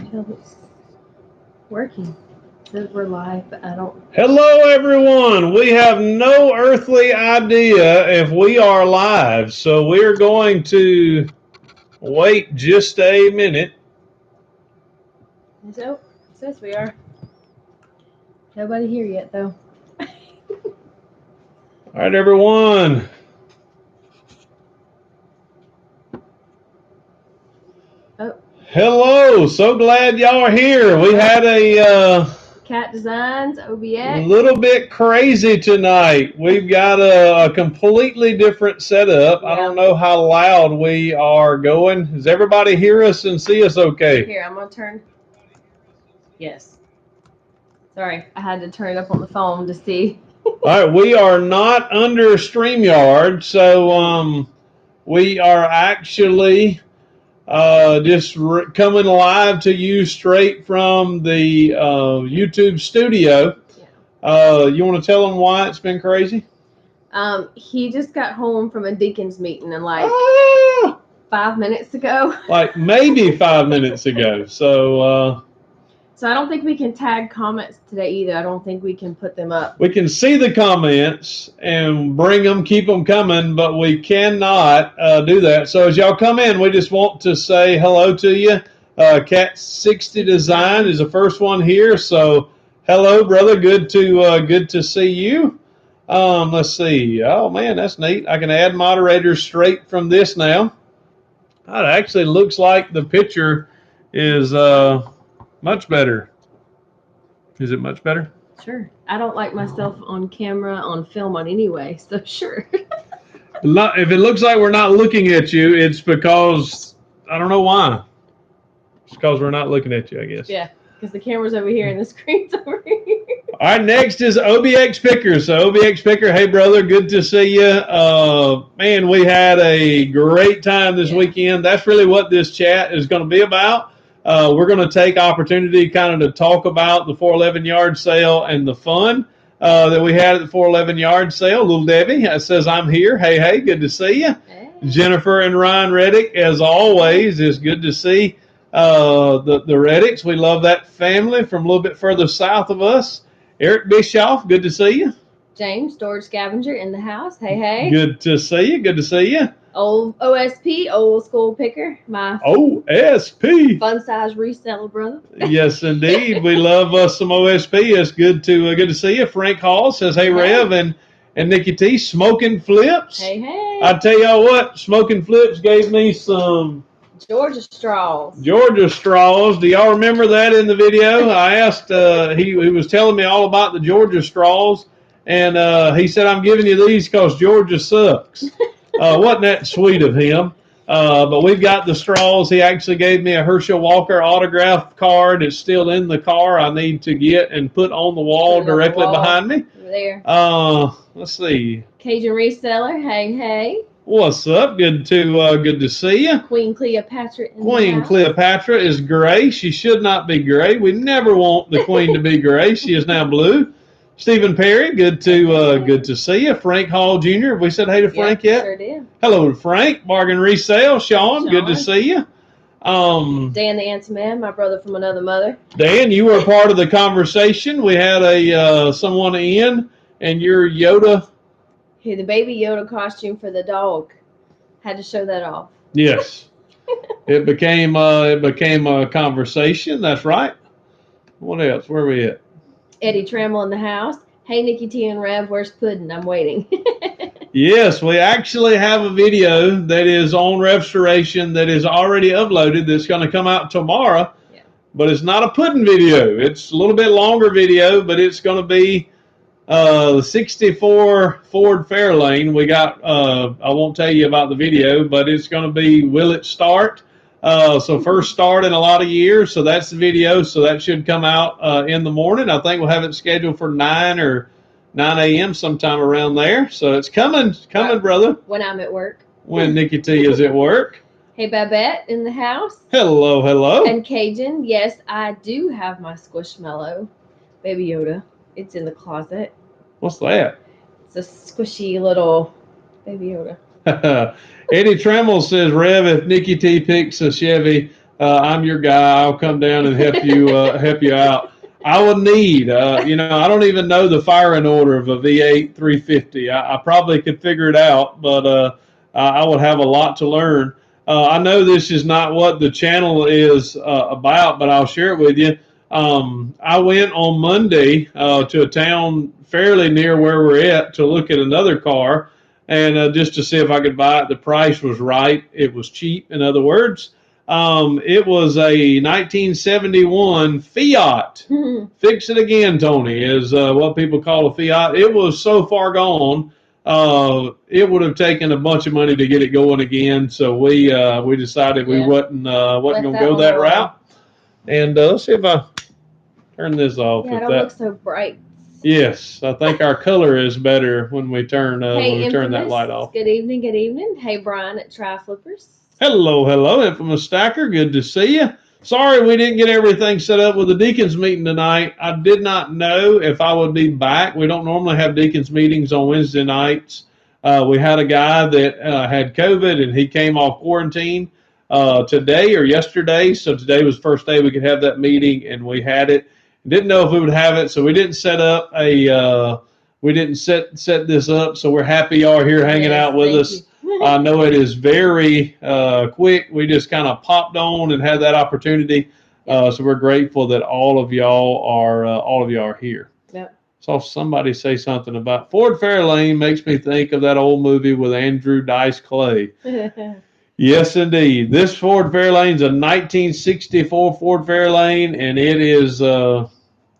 until it's working. It says we're live, but I don't. Hello, everyone. We have no earthly idea if we are live, so we're going to wait just a minute. So, it says we are. Nobody here yet, though. All right, everyone. Oh. Hello. So glad y'all are here. We had a Cat Designs, Obx. little bit crazy tonight. We've got a completely different setup. Yeah. I don't know how loud we are going. Does everybody hear us and see us okay? Here, I'm going to turn. Yes. Sorry, I had to turn it up on the phone to see. All right, we are not under StreamYard, so we are actually just coming live to you straight from the YouTube studio. Yeah. You want to tell them why it's been crazy? He just got home from a deacon's meeting and 5 minutes ago. Like maybe 5 minutes ago. So I don't think we can tag comments today either. I don't think we can put them up. we can see the comments and bring them, keep them coming, but we cannot do that. So as y'all come in, we just want to say hello to you. Cat 60 Design is the first one here. So hello, brother. Good to see you. Let's see. Oh man, that's neat. I can add moderators straight from this now. It actually looks like the picture is much better. Is it much better? Sure. I don't like myself on camera, on film, on anyway, so sure. If it looks like we're not looking at you, it's because, I don't know why. It's because we're not looking at you, I guess. Yeah, because the camera's over here and the screen's over here. All right, next is Obx Pickers. So Obx Picker, hey brother, good to see you. Man, we had a great time this weekend. That's really what this chat is going to be about. We're going to take opportunity kind of to talk about the 411 yard sale and the fun that we had at the 411 yard sale. Little Debbie says, I'm here. Hey, good to see you. Hey. Jennifer and Ryan Reddick, as always, it's good to see the Reddicks. We love that family from a little bit further south of us. Eric Bischoff, good to see you. James, storage scavenger in the house. Hey. Good to see you. Good to see you. Old OSP, old school picker. My OSP. Fun size reseller brother. Yes, indeed. We love some OSP. It's good to see you. Frank Hall says, hey, Rev, and NikkiT, Smoking Flips. Hey. I tell y'all what, Smoking Flips gave me some Georgia straws. Georgia straws. Do y'all remember that in the video? I asked, he was telling me all about the Georgia straws, and he said, I'm giving you these because Georgia sucks. Wasn't that sweet of him? But we've got the straws. He actually gave me a Herschel Walker autograph card. It's still in the car. I need to get and put on the wall directly behind me. There. Let's see. Cajun reseller. Hey. What's up? Good to see you. Queen Cleopatra. Queen Cleopatra is gray. She should not be gray. We never want the queen to be gray. She is now blue. Stephen Perry, good to see you. Frank Hall Jr. Have we said hey to Frank yet? Sure did. Hello to Frank. Bargain Resale. Sean, good to see you. Dan the Answer Man, my brother from another mother. Dan, you were part of the conversation. We had someone in, and your Yoda. The baby Yoda costume for the dog. Had to show that off. Yes. It became a conversation. That's right. What else? Where are we at? Eddie Trammell in the house. Hey, NikkiT and Rev, where's Puddin'? I'm waiting. Yes, we actually have a video that is on Restoration that is already uploaded that's going to come out tomorrow. Yeah. But it's not a pudding video. It's a little bit longer video, but it's going to be the 64 Ford Fairlane. We got, I won't tell you about the video, but it's going to be Will It Start? So first start in a lot of years. So that's the video. So that should come out in the morning. I think we'll have it scheduled for 9 a.m. sometime around there. So it's coming, brother. When I'm at work. When NikkiT is at work. Hey, Babette in the house. Hello. And Cajun, yes, I do have my Squishmallow Baby Yoda. It's in the closet. What's that? It's a squishy little Baby Yoda. Eddie Trammell says, Rev, if NikkiT picks a Chevy, I'm your guy. I'll come down and help you out. I would need, I don't even know the firing order of a V8 350. I probably could figure it out, but I would have a lot to learn. I know this is not what the channel is about, but I'll share it with you. I went on Monday to a town fairly near where we're at to look at another car, and just to see if I could buy it. The price was right. It was cheap, in other words. It was a 1971 Fiat. Fix it again, Tony, is what people call a Fiat. It was so far gone, it would have taken a bunch of money to get it going again. So we decided we wasn't going to go that route. And let's see if I turn this off. Yeah, it don't look so bright. Yes, I think our color is better when we turn turn that light off. Good evening, good evening. Hey, Brian at Tri Flippers. Hello, Infamous Stacker. Good to see you. Sorry we didn't get everything set up with the Deacons meeting tonight. I did not know if I would be back. We don't normally have Deacons meetings on Wednesday nights. We had a guy that had COVID, and he came off quarantine today or yesterday. So today was the first day we could have that meeting, and we had it. Didn't know if we would have it, so we didn't set up we didn't set this up. So we're happy y'all are here hanging out with us. I know it is very quick. We just kind of popped on and had that opportunity. So we're grateful that all of y'all are here. Yep. Saw somebody say something about Ford Fairlane makes me think of that old movie with Andrew Dice Clay. Yes, indeed. This Ford Fairlane's a 1964 Ford Fairlane, and it is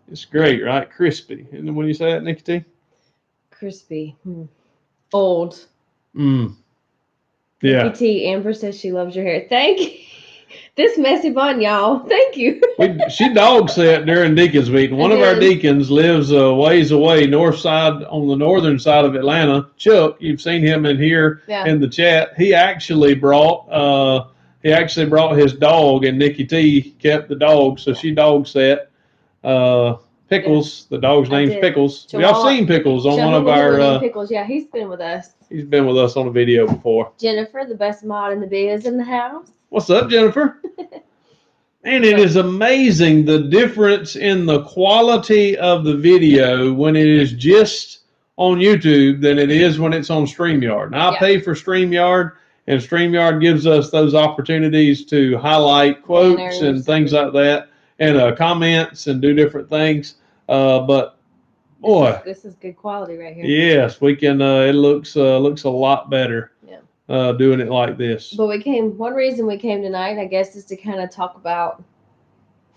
it's great, right? Crispy. And when you say that, NikkiT? Crispy. Old. Yeah. NikkiT, Amber says she loves your hair. Thank you. This messy bun, y'all. Thank you. She dog sat during Deacons meeting. One of our deacons lives a ways away, north side, on the northern side of Atlanta. Chuck, you've seen him in here in the chat. He actually brought his dog, and NikkiT kept the dog, so she dog sat. Pickles, the dog's name's Pickles. Y'all seen Pickles on one of our Pickles, yeah, he's been with us. He's been with us on a video before. Jennifer, the best mod in the biz, in the house. What's up, Jennifer? And it is amazing the difference in the quality of the video when it is just on YouTube than it is when it's on StreamYard. Now, I pay for StreamYard, and StreamYard gives us those opportunities to highlight quotes and things like that, and comments and do different things. But boy, this is good quality right here. Yes, we can. It looks a lot better. Doing it like this. But one reason we came tonight, I guess, is to kind of talk about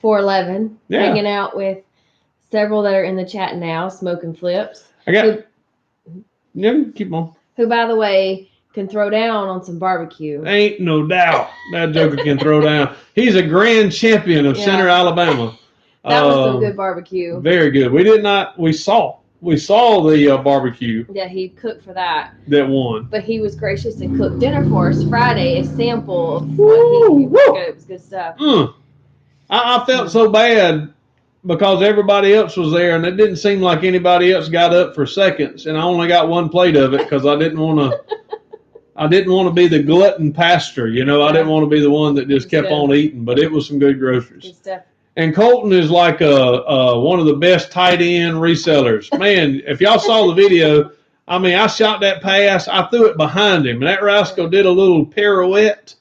411, hanging out with several that are in the chat now, smoking flips. Keep on. Who, by the way, can throw down on some barbecue. Ain't no doubt that joker can throw down. He's a grand champion of Center, Alabama. That was some good barbecue. Very good. We saw the barbecue. Yeah, he cooked for that. That won. But he was gracious and cooked dinner for us Friday, a sample of what he cooked. It was good stuff. I felt so bad because everybody else was there, and it didn't seem like anybody else got up for seconds, and I only got one plate of it because I didn't want to be the glutton pastor, I didn't want to be the one that just kept on eating, but it was some good groceries. Good stuff. And Colton is like one of the best tight end resellers. Man, if y'all saw the video, I shot that pass. I threw it behind him, and that rascal did a little pirouette.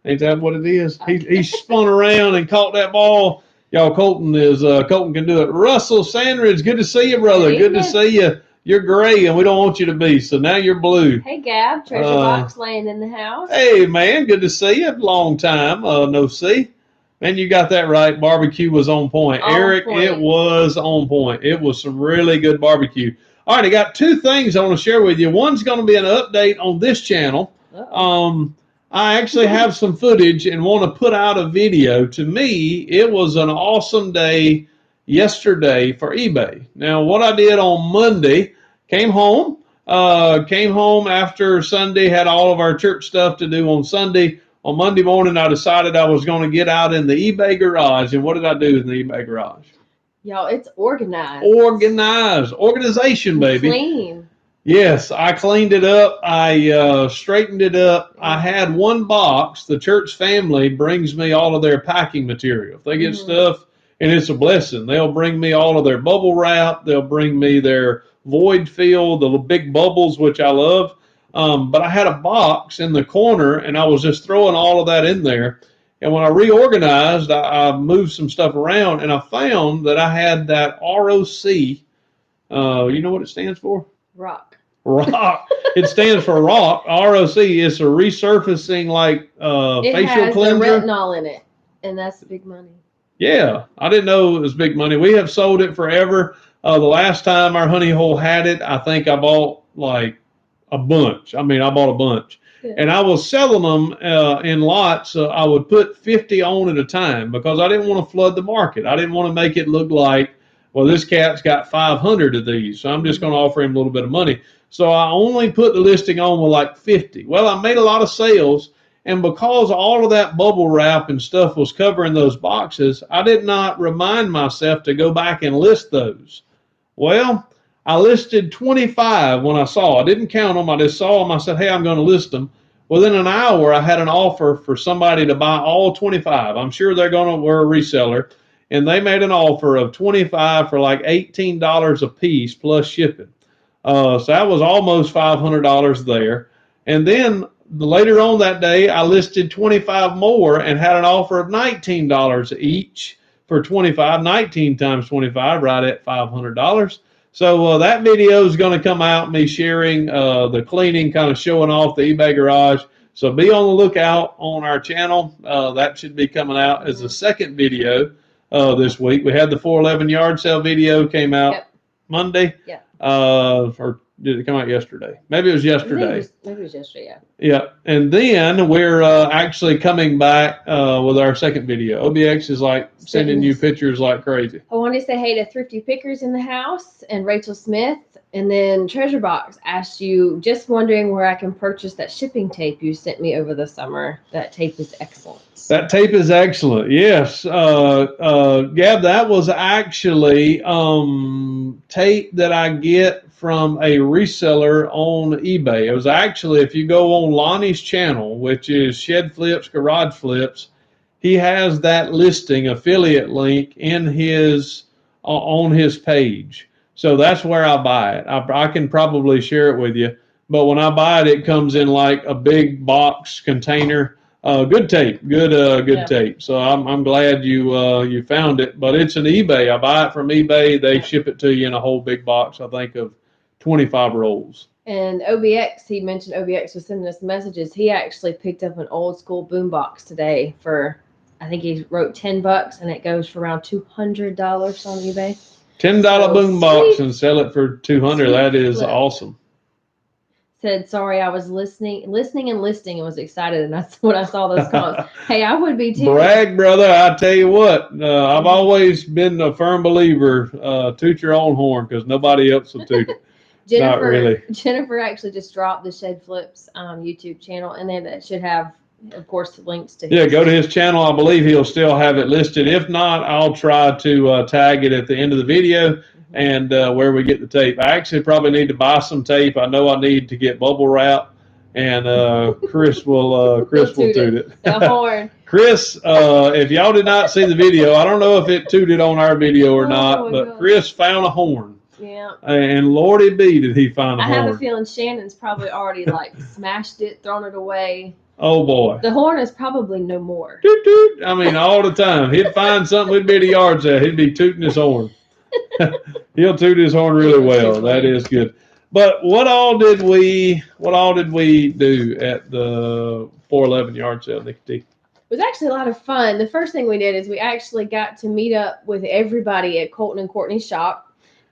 Ain't that what it is? He spun around and caught that ball. Y'all, Colton can do it. Russell Sandridge, good to see you, brother. Good to see you. You're gray, and we don't want you to be, so now you're blue. Hey, Gab, Treasure Box laying in the house. Hey, man, good to see you. Long time no see. Man, you got that right. Barbecue was on point. Eric, it was on point. It was some really good barbecue. All right, I got two things I want to share with you. One's going to be an update on this channel. I actually have some footage and want to put out a video. To me, it was an awesome day yesterday for eBay. Now, what I did on Monday, came home after Sunday, had all of our church stuff to do on Sunday. On Monday morning, I decided I was going to get out in the eBay garage. And what did I do in the eBay garage? Y'all, it's organized. Organization, baby. Clean. Yes, I cleaned it up. I straightened it up. I had one box. The church family brings me all of their packing material. If they get stuff, and it's a blessing. They'll bring me all of their bubble wrap. They'll bring me their void fill, the big bubbles, which I love. But I had a box in the corner, and I was just throwing all of that in there. And when I reorganized, I moved some stuff around, and I found that I had that ROC. You know what it stands for? Rock. It stands for rock. ROC is a resurfacing facial cleanser. It has the retinol in it, and that's big money. Yeah, I didn't know it was big money. We have sold it forever. The last time our honey hole had it, I think I bought like a bunch. I bought a bunch. Yeah. And I was selling them in lots. I would put 50 on at a time because I didn't want to flood the market. I didn't want to make it look like, well, this cat's got 500 of these, so I'm just going to offer him a little bit of money. So I only put the listing on with like 50. Well, I made a lot of sales. And because all of that bubble wrap and stuff was covering those boxes, I did not remind myself to go back and list those. Well, I listed 25 when I saw. I didn't count them. I just saw them. I said, hey, I'm going to list them. Within an hour, I had an offer for somebody to buy all 25. I'm sure they're going to wear a reseller. And they made an offer of 25 for like $18 a piece plus shipping. So that was almost $500 there. And then later on that day, I listed 25 more and had an offer of $19 each for 25. 19 times 25, right at $500. So that video is going to come out, me sharing the cleaning, kind of showing off the eBay garage. So be on the lookout on our channel. That should be coming out as the second video this week. We had the 411 yard sale video came out Monday. Yeah. Or did it come out yesterday? Maybe it was yesterday. Maybe it was yesterday, yeah. Yeah. And then we're actually coming back with our second video. Obx is like sending you pictures like crazy. I want to say hey to Thrifty Pickers in the house and Rachel Smith. And then Treasure Box asked you, just wondering where I can purchase that shipping tape you sent me over the summer. That tape is excellent. That tape is excellent. Yes. Gab, that was actually tape that I get from a reseller on eBay. It was actually, if you go on Lonnie's channel, which is Shed Flips, Garage Flips, he has that listing affiliate link in his on his page. So that's where I buy it. I can probably share it with you. But when I buy it, it comes in like a big box container. Good tape, good tape. So I'm glad you found it. But it's an eBay. I buy it from eBay. They ship it to you in a whole big box, I think, of 25 rolls. And Obx, he mentioned Obx was sending us messages. He actually picked up an old school boombox today for, I think he wrote $10, and it goes for around $200 on eBay. $10 boombox and sell it for $200. That is awesome. Said, sorry, I was listening and was excited, and that's when I saw those comments. Hey, I would be too. Brag, brother. I tell you what, I've always been a firm believer, toot your own horn, because nobody else will toot it. Not really. Jennifer actually just dropped the Shed Flips YouTube channel, and then it should have, of course, links to his. Yeah, go to his channel. I believe he'll still have it listed. If not, I'll try to tag it at the end of the video. And where we get the tape. I actually probably need to buy some tape. I know I need to get bubble wrap, and Chris will toot it. The horn. Chris, if y'all did not see the video, I don't know if it tooted on our video or not, but God. Chris found a horn. Yeah. And Lordy B, did he find a horn. I have a feeling Shannon's probably already smashed it, thrown it away. Oh boy. The horn is probably no more. Toot toot. I mean, all the time. He'd find something, we'd be at the yard sale. He'd be tooting his horn. He'll toot his horn really well. That is good. But what all did we do at the 411 yard sale, NikkiT? It was actually a lot of fun. The first thing we did is we actually got to meet up with everybody at Colton and Courtney's shop.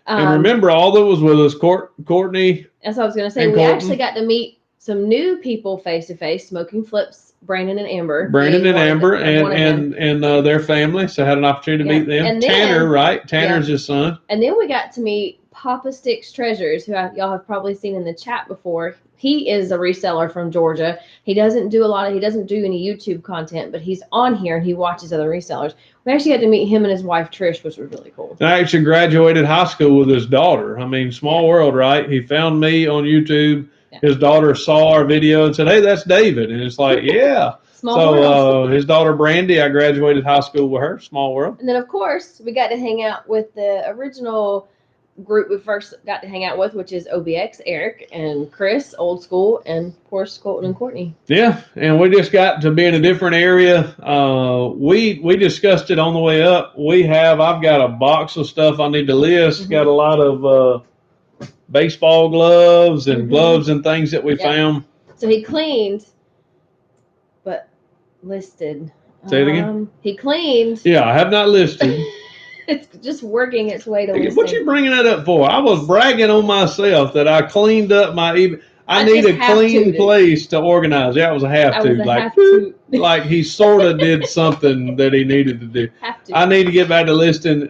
And remember, all that was with us, Courtney. That's what I was going to say. We actually got to meet some new people face to face, Smoking Flips, Brandon and Amber. Brandon and Amber and their family. So I had an opportunity to meet them. And then, Tanner, right? Tanner's his son. And then we got to meet Papa Sticks Treasures, who y'all have probably seen in the chat before. he is a reseller from Georgia. He doesn't do any YouTube content, but he's on here and he watches other resellers. We actually had to meet him and his wife Trish, which was really cool. I actually graduated high school with his daughter. I mean, small world, right? He found me on YouTube. Yeah. His daughter saw our video and said, "Hey, that's David." And it's like, yeah. So his daughter Brandy, I graduated high school with her. Small world. And then of course we got to hang out with the original group we first got to hang out with, which is Obx, Eric and Chris, old school, and of course Colton and Courtney. Yeah, and we just got to be in a different area. We discussed it on the way up. I've got a box of stuff I need to list. Mm-hmm. Got a lot of baseball gloves and gloves and things that we found. So he cleaned, but listed. Say it again. He cleaned. Yeah, I have not listed. It's just working its way to listing. What you bringing that up for? I was bragging on myself that I cleaned up my. I need a clean place to organize. Yeah, it was a have to. Like he sort of did something that he needed to do. I need to get back to listing.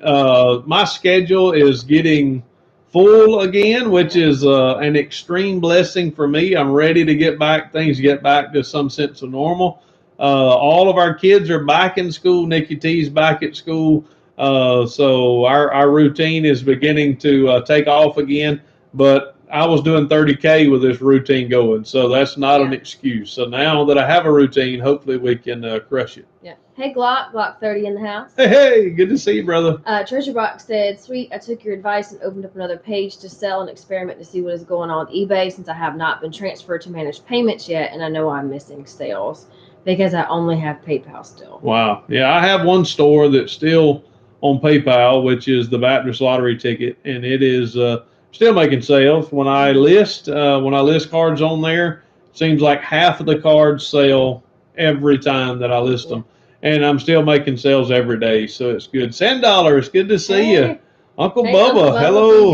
My schedule is getting full again, which is an extreme blessing for me. I'm ready to get back to some sense of normal. All of our kids are back in school. NikkiT's back at school. So our routine is beginning to take off again, but I was doing 30K with this routine going, so that's not an excuse. So now that I have a routine, hopefully we can crush it. Yeah. Hey, Glock 30 in the house. Hey, good to see you, brother. Treasure Box said, "Sweet, I took your advice and opened up another page to sell and experiment to see what is going on with eBay since I have not been transferred to manage payments yet, and I know I'm missing sales because I only have PayPal still." Wow. Yeah, I have one store that's still on PayPal, which is the Baptist Lottery ticket, and it is still making sales. When I list cards on there, it seems like half of the cards sell every time that I list them, and I'm still making sales every day, so it's good. $10, it's good to see you, Uncle Bubba. Hello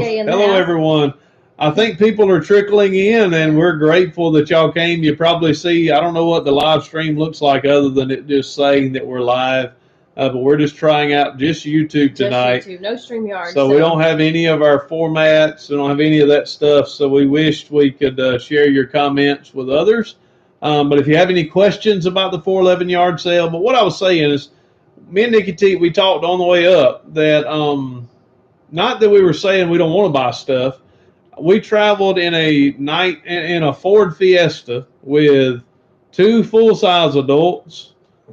everyone. I think people are trickling in, and we're grateful that y'all came. You probably see, I don't know what the live stream looks like other than it just saying that we're live. But we're just trying out just YouTube tonight. Just YouTube, no StreamYard. So we don't have any of our formats. We don't have any of that stuff. So we wished we could share your comments with others. But if you have any questions about the 411 yard sale, but what I was saying is, me and NikkiT, we talked on the way up that not that we were saying we don't want to buy stuff. We traveled in a Ford Fiesta with 2 full-size adults.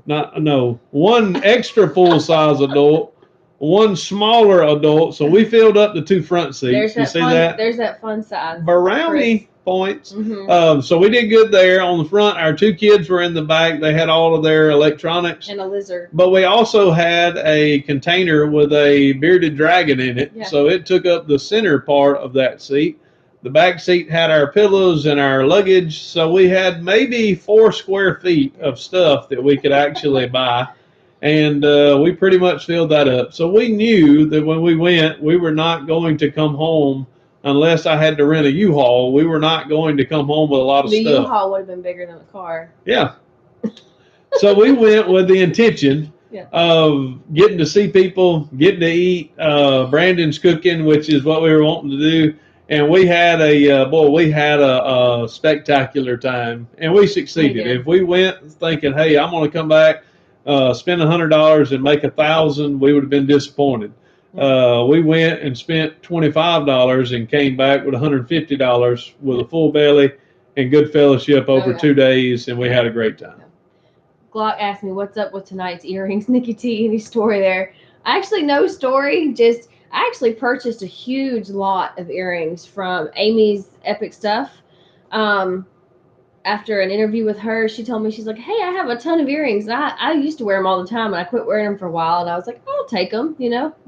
One extra full-size adult, 1 smaller adult. So we filled up the 2 front seats. There's that fun size. Brownie points. Mm-hmm. So we did good there on the front. Our 2 kids were in the back. They had all of their electronics. And a lizard. But we also had a container with a bearded dragon in it. Yeah. So it took up the center part of that seat. The back seat had our pillows and our luggage, so we had maybe 4 square feet of stuff that we could actually buy, and we pretty much filled that up. So we knew that when we went, we were not going to come home unless I had to rent a U-Haul. We were not going to come home with a lot of stuff. The U-Haul would have been bigger than the car. Yeah. So we went with the intention of getting to see people, getting to eat. Brandon's cooking, which is what we were wanting to do. And we had a spectacular time, and we succeeded. If we went thinking, "Hey, I'm going to come back, spend $100 and make $1,000," we would have been disappointed. We went and spent $25 and came back with $150 with a full belly and good fellowship over 2 days, and we had a great time. Glock asked me, "What's up with tonight's earrings, NikkiT? Any story there?" Actually, no story. I actually purchased a huge lot of earrings from Amy's Epic Stuff. After an interview with her, she told me, she's like, "Hey, I have a ton of earrings. I used to wear them all the time, and I quit wearing them for a while." And I was like, "I'll take them,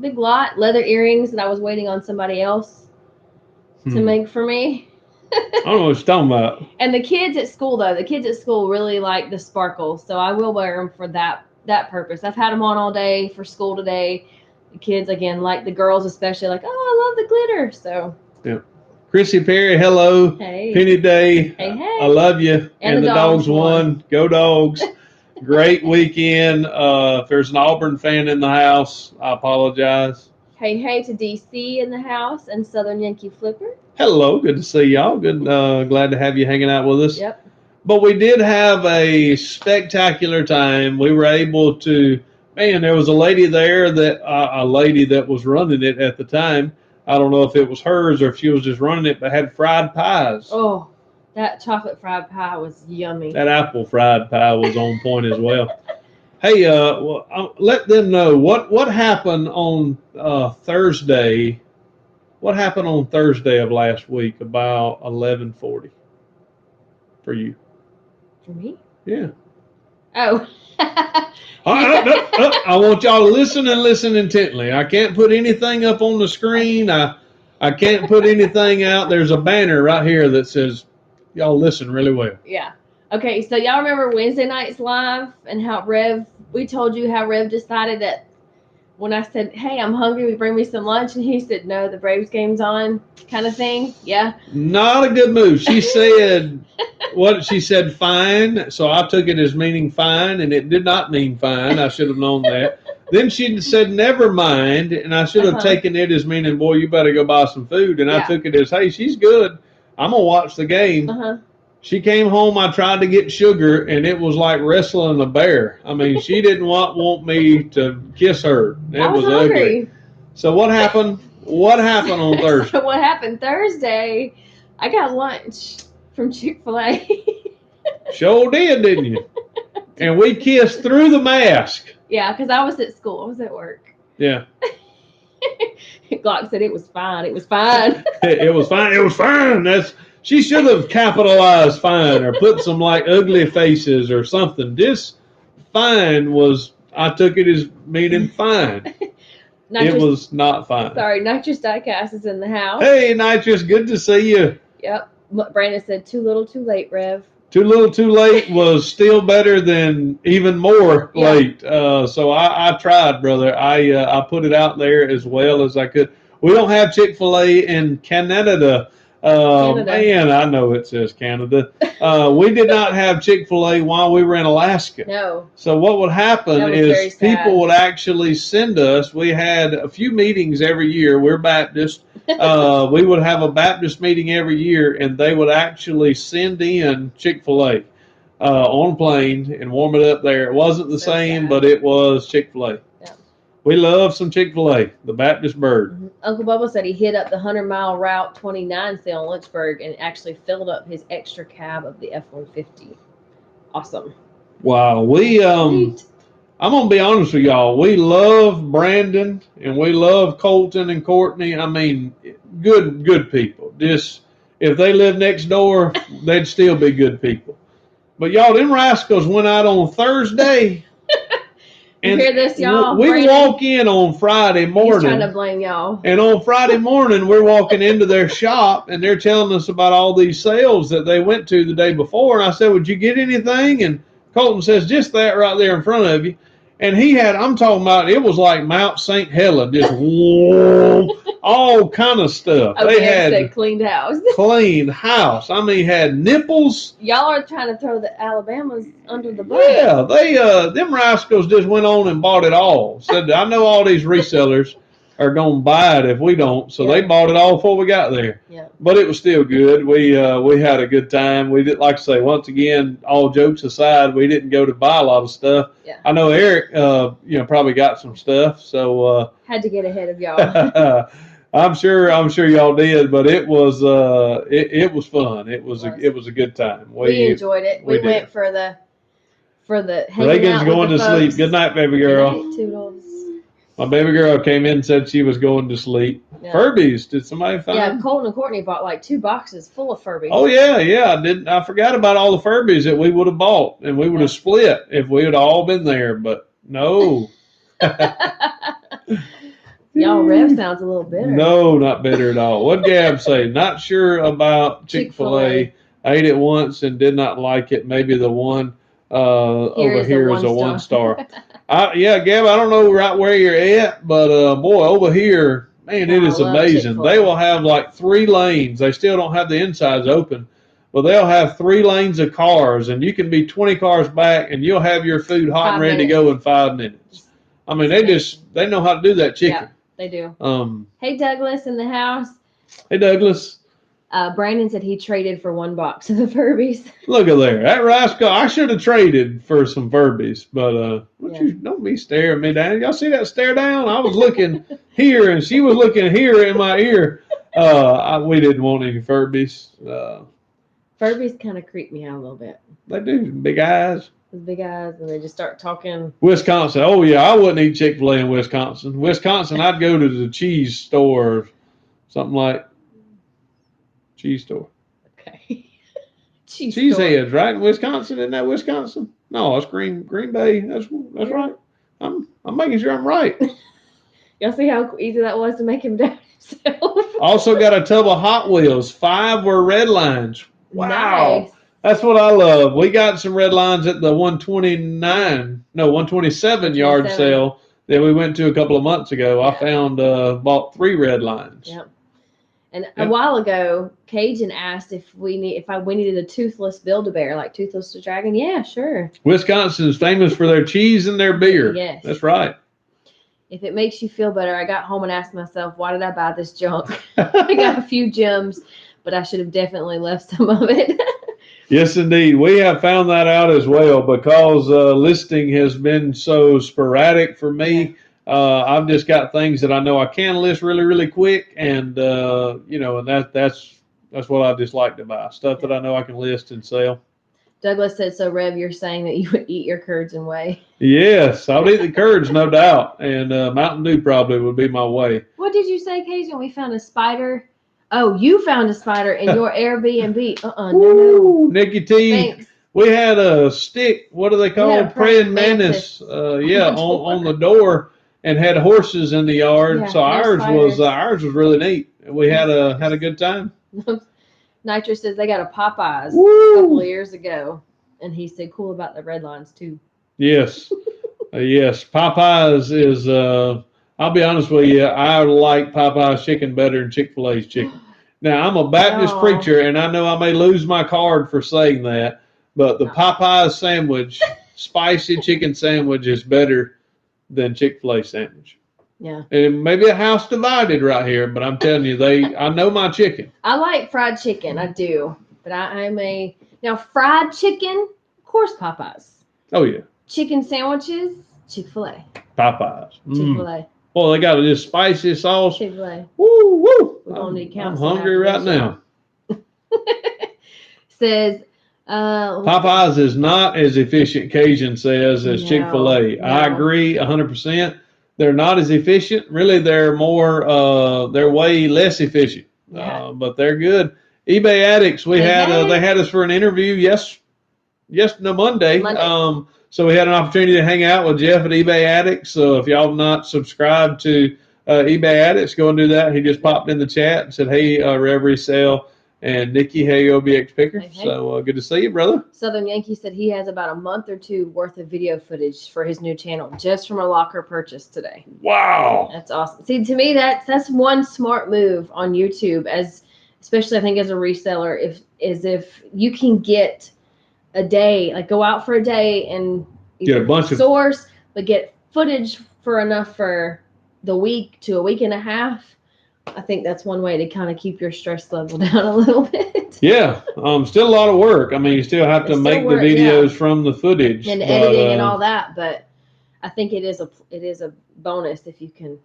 big lot, leather earrings." And I was waiting on somebody else to make for me. I don't know what you're talking about. And the kids at school really like the sparkle, so I will wear them for that purpose. I've had them on all day for school today. The kids, again, like the girls especially, like, "Oh, I love the glitter." So yeah. Chrissy Perry, hello. Hey. Penny Day, hey. I love you. And the dogs won. Go Dogs. Great weekend. If there's an Auburn fan in the house, I apologize. Hey to DC in the house and Southern Yankee Flipper. Hello, good to see y'all. Good, glad to have you hanging out with us. Yep. But we did have a spectacular time. We were able to, man, there was a lady there a lady that was running it at the time. I don't know if it was hers or if she was just running it, but had fried pies. Oh, that chocolate fried pie was yummy. That apple fried pie was on point as well. Hey, let them know what happened on Thursday. What happened on Thursday of last week about 11:40 for you? For me? Yeah. Oh. I want y'all to listen and listen intently. I can't put anything up on the screen. I can't put anything out. There's a banner right here that says, y'all listen really well. Yeah. Okay, so y'all remember Wednesday night's live and how we told you how Rev decided that when I said, hey, I'm hungry, would you bring me some lunch? And he said, no, the Braves game's on kind of thing. Yeah. Not a good move. She said, she said, fine. So I took it as meaning fine, and it did not mean fine. I should have known that. Then she said, never mind. And I should have taken it as meaning, boy, you better go buy some food. And I took it as, hey, she's good. I'm going to watch the game. She came home, I tried to get sugar, and it was like wrestling a bear. I mean, she didn't want me to kiss her. It was ugly. So what happened? What happened on Thursday? So what happened Thursday, I got lunch from Chick-fil-A. Sure did, didn't you? And we kissed through the mask. Yeah, because I was at school. I was at work. Yeah. Glock said it was fine. It was fine. It was fine. It was fine. She should have capitalized fine or put some like ugly faces or something. This fine was, I took it as meaning fine. It was not fine. Sorry, Nitrous Diecast is in the house. Hey, Nitrous, good to see you. Yep. Brandon said, too little, too late, Rev. Too little, too late was still better than even more late. So I tried, brother. I put it out there as well as I could. We don't have Chick-fil-A in Canada. Man, I know it says Canada. We did not have Chick-fil-A while we were in Alaska. No. So what would happen is people would actually send us. We had a few meetings every year. We're Baptist. We would have a Baptist meeting every year, and they would actually send in Chick-fil-A on a plane and warm it up there. It wasn't the same, but it was Chick-fil-A. We love some Chick-fil-A, the Baptist bird. Uncle Bubba said he hit up the 100-mile Route 29 sale in Lynchburg and actually filled up his extra cab of the F-150. Awesome. Wow. I'm going to be honest with y'all. We love Brandon and we love Colton and Courtney. I mean, good people. Just, if they lived next door, they'd still be good people. But y'all, them rascals went out on Thursday. And hear this, y'all. We walk in on Friday morning. He's trying to blame y'all. And on Friday morning, we're walking into their shop, and they're telling us about all these sales that they went to the day before. And I said, would you get anything? And Colton says, just that right there in front of you. And I'm talking about, it was like Mount St. Helen, just all kind of stuff. They had cleaned house. Clean house. I mean, had nipples. Y'all are trying to throw the Alabamas under the bus. Yeah, them rascals just went on and bought it all. Said, I know all these resellers are going to buy it if we don't. So they bought it all before we got there. Yeah. But it was still good. We had a good time. We did, like I say, once again, all jokes aside, we didn't go to buy a lot of stuff. Yeah. I know Eric, probably got some stuff. So had to get ahead of y'all. I'm sure y'all did, but it was it was fun. It was a good time. We enjoyed it. We went for the Reagan's going to sleep. Good night, baby girl. Good night, Toodles. My baby girl came in and said she was going to sleep. Yeah. Furbies. Did somebody find? Yeah, Colton and Courtney bought like 2 boxes full of Furbies. Oh yeah. I forgot about all the Furbies that we would have bought, and we would have split if we had all been there. But no. Y'all, Rev sounds a little bitter. No, not bitter at all. What'd Gab say? Not sure about Chick-fil-A. I ate it once and did not like it. Maybe the one over here is a 1-star. Gab, I don't know right where you're at, but boy, over here, man, it is amazing. Chick-fil-A. They will have like 3 lanes. They still don't have the insides open, but they'll have 3 lanes of cars, and you can be 20 cars back, and you'll have your food hot and ready to go in 5 minutes. I mean, they know how to do that chicken. They do. Hey, Douglas in the house. Hey, Douglas. Brandon said he traded for 1 box of the Furbies. Look at there. That rascal. I should have traded for some Furbies, but you don't be staring me down. Y'all see that stare down? I was looking here, and she was looking here in my ear. We didn't want any Furbies. Furbies kind of creep me out a little bit. They do. Big eyes. Big eyes, and they just start talking. Wisconsin. Oh, yeah. I wouldn't eat Chick-fil-A in Wisconsin. Wisconsin, I'd go to the cheese store, something like cheese store. Okay. Cheese heads, right? In Wisconsin, isn't that Wisconsin? No, it's Green Bay. That's right. I'm making sure I'm right. Y'all see how easy that was to make him doubt himself? Also got a tub of Hot Wheels. 5 were red lines. Wow. Nice. That's what I love. We got some red lines at the 127 yard sale that we went to a couple of months ago. I found bought 3 red lines. Yep. And a while ago, Cajun asked if we needed a toothless Build-A-Bear, like Toothless the Dragon. Yeah, sure. Wisconsin's famous for their cheese and their beer. Yes. That's right. If it makes you feel better, I got home and asked myself, why did I buy this junk? I got a few gems, but I should have definitely left some of it. Yes, indeed. We have found that out as well because listing has been so sporadic for me. I've just got things that I know I can list really, really quick, and and that's what I just like to buy, stuff that I know I can list and sell. Douglas said, so Rev, you're saying that you would eat your curds and whey? Yes, I would eat the curds, no doubt, and Mountain Dew probably would be my way. What did you say, Cajun? We found a spider. Oh, you found a spider in your Airbnb. No. NikkiT. Thanks. We had a stick, what do they call it? Praying mantis. On the door, and had horses in the yard. So ours was really neat. We had a good time. Nitro says they got a Popeyes a couple of years ago, and he said cool about the red lines too. Yes. Yes. Popeyes is I'll be honest with you, I like Popeye's chicken better than Chick-fil-A's chicken. Now, I'm a Baptist preacher, and I know I may lose my card for saying that, but the Popeye's sandwich, spicy chicken sandwich, is better than Chick-fil-A sandwich. Yeah. And maybe a house divided right here, but I'm telling you, I know my chicken. I like fried chicken, I do. But now fried chicken, of course Popeyes. Oh, yeah. Chicken sandwiches, Chick-fil-A. Popeyes. Chick-fil-A. Well, they got this spicy sauce. Chick-fil-A. Woo! We're gonna need count. I'm hungry right now. Says Popeyes is not as efficient, Cajun says, as Chick-fil-A. No. I agree 100%. They're not as efficient. Really, they're way less efficient. Yeah. But they're good. eBay Addicts, they had us for an interview Monday. So we had an opportunity to hang out with Jeff at eBay Addicts. So if y'all have not subscribed to eBay Addicts, go and do that. He just popped in the chat and said, hey, Rev Resale and Nikki, hey, Obx Pickers. Hey. So good to see you, brother. Southern Yankee said he has about a month or 2 worth of video footage for his new channel just from a locker purchase today. Wow. That's awesome. See, to me, that's one smart move on YouTube, especially I think as a reseller, if you can get a day, like go out for a day and get a bunch source, but get footage for enough for the week to a week and a half. I think that's one way to kind of keep your stress level down a little bit. Yeah. Still a lot of work. I mean, you still have to make the videos from the footage and editing and all that, but I think it is a bonus if you can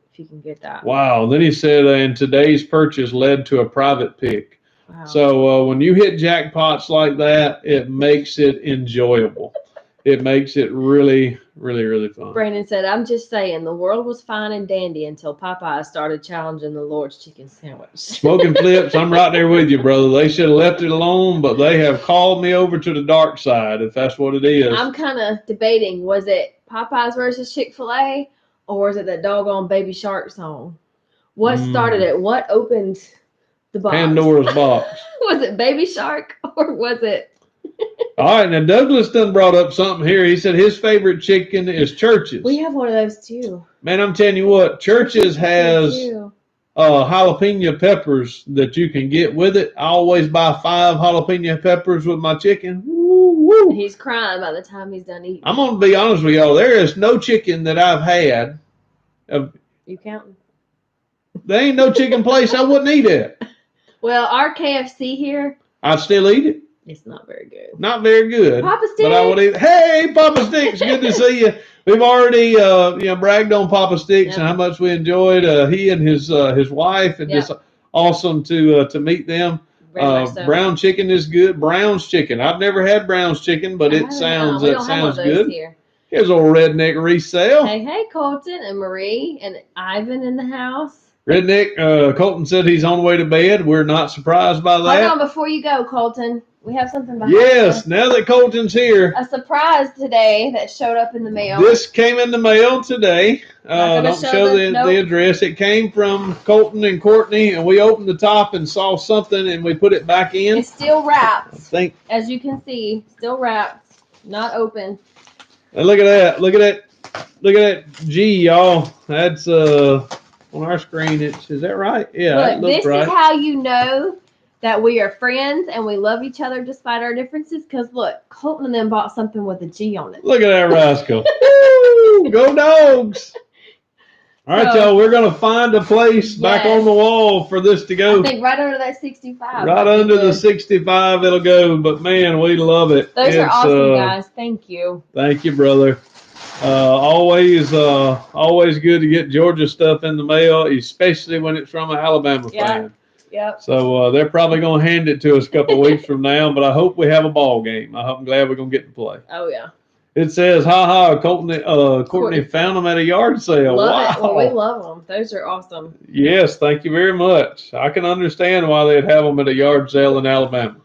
get that. Wow. Then he said, and today's purchase led to a private pick. Wow. So when you hit jackpots like that, it makes it enjoyable. It makes it really, really, really fun. Brandon said, I'm just saying, the world was fine and dandy until Popeye started challenging the Lord's chicken sandwich. Smoking flips, I'm right there with you, brother. They should have left it alone, but they have called me over to the dark side, if that's what it is. I'm kind of debating, was it Popeyes versus Chick-fil-A, or was it that doggone Baby Shark song? What started it? What opened the box? Pandora's box. Was it Baby Shark, or was it? All right, now Douglas done brought up something here. He said his favorite chicken is Church's. We have one of those too. Man, I'm telling you what, Church's has jalapeno peppers that you can get with it. I always buy 5 jalapeno peppers with my chicken. Woo, woo. He's crying by the time he's done eating. I'm going to be honest with y'all. There is no chicken that I've had. You counting? There ain't no chicken place I wouldn't eat at. Well, our KFC here, I'd still eat it. it's not very good. Not very good. Papa Sticks. But I would eat. Hey, Papa Sticks, good to see you. We've already bragged on Papa Sticks and how much we enjoyed he and his wife, and just awesome to meet them. Brown chicken is good. Brown's chicken. I've never had Brown's chicken, but it sounds good. Here. Here's old redneck Resale. Hey, Colton and Marie and Ivan in the house. Redneck Colton said he's on the way to bed. We're not surprised by that. Hold on before you go, Colton. We have something behind us. Now that Colton's here. A surprise today that showed up in the mail. This came in the mail today. Don't show the address. It came from Colton and Courtney, and we opened the top and saw something, and we put it back in. It's still wrapped. As you can see, still wrapped, not open. And look at that. Look at that. Look at that G, y'all. That's on our screen. Is that right? Yeah. Look, this is how you know that we are friends and we love each other despite our differences. Because look, Colton and them bought something with a G on it. Look at that rascal. Go Dogs. All right, y'all, we're going to find a place back on the wall for this to go. I think right under that 65. Right under the 65 it'll go. But, man, we love it. Those are awesome, guys. Thank you. Thank you, brother. Always good to get Georgia stuff in the mail, especially when it's from an Alabama fan. Yep. So they're probably going to hand it to us a couple of weeks from now, but I hope we have a ball game. I'm glad we're going to get to play. Oh, yeah. It says, Courtney found them at a yard sale. Love it. Well, we love them. Those are awesome. Yes, thank you very much. I can understand why they'd have them at a yard sale in Alabama.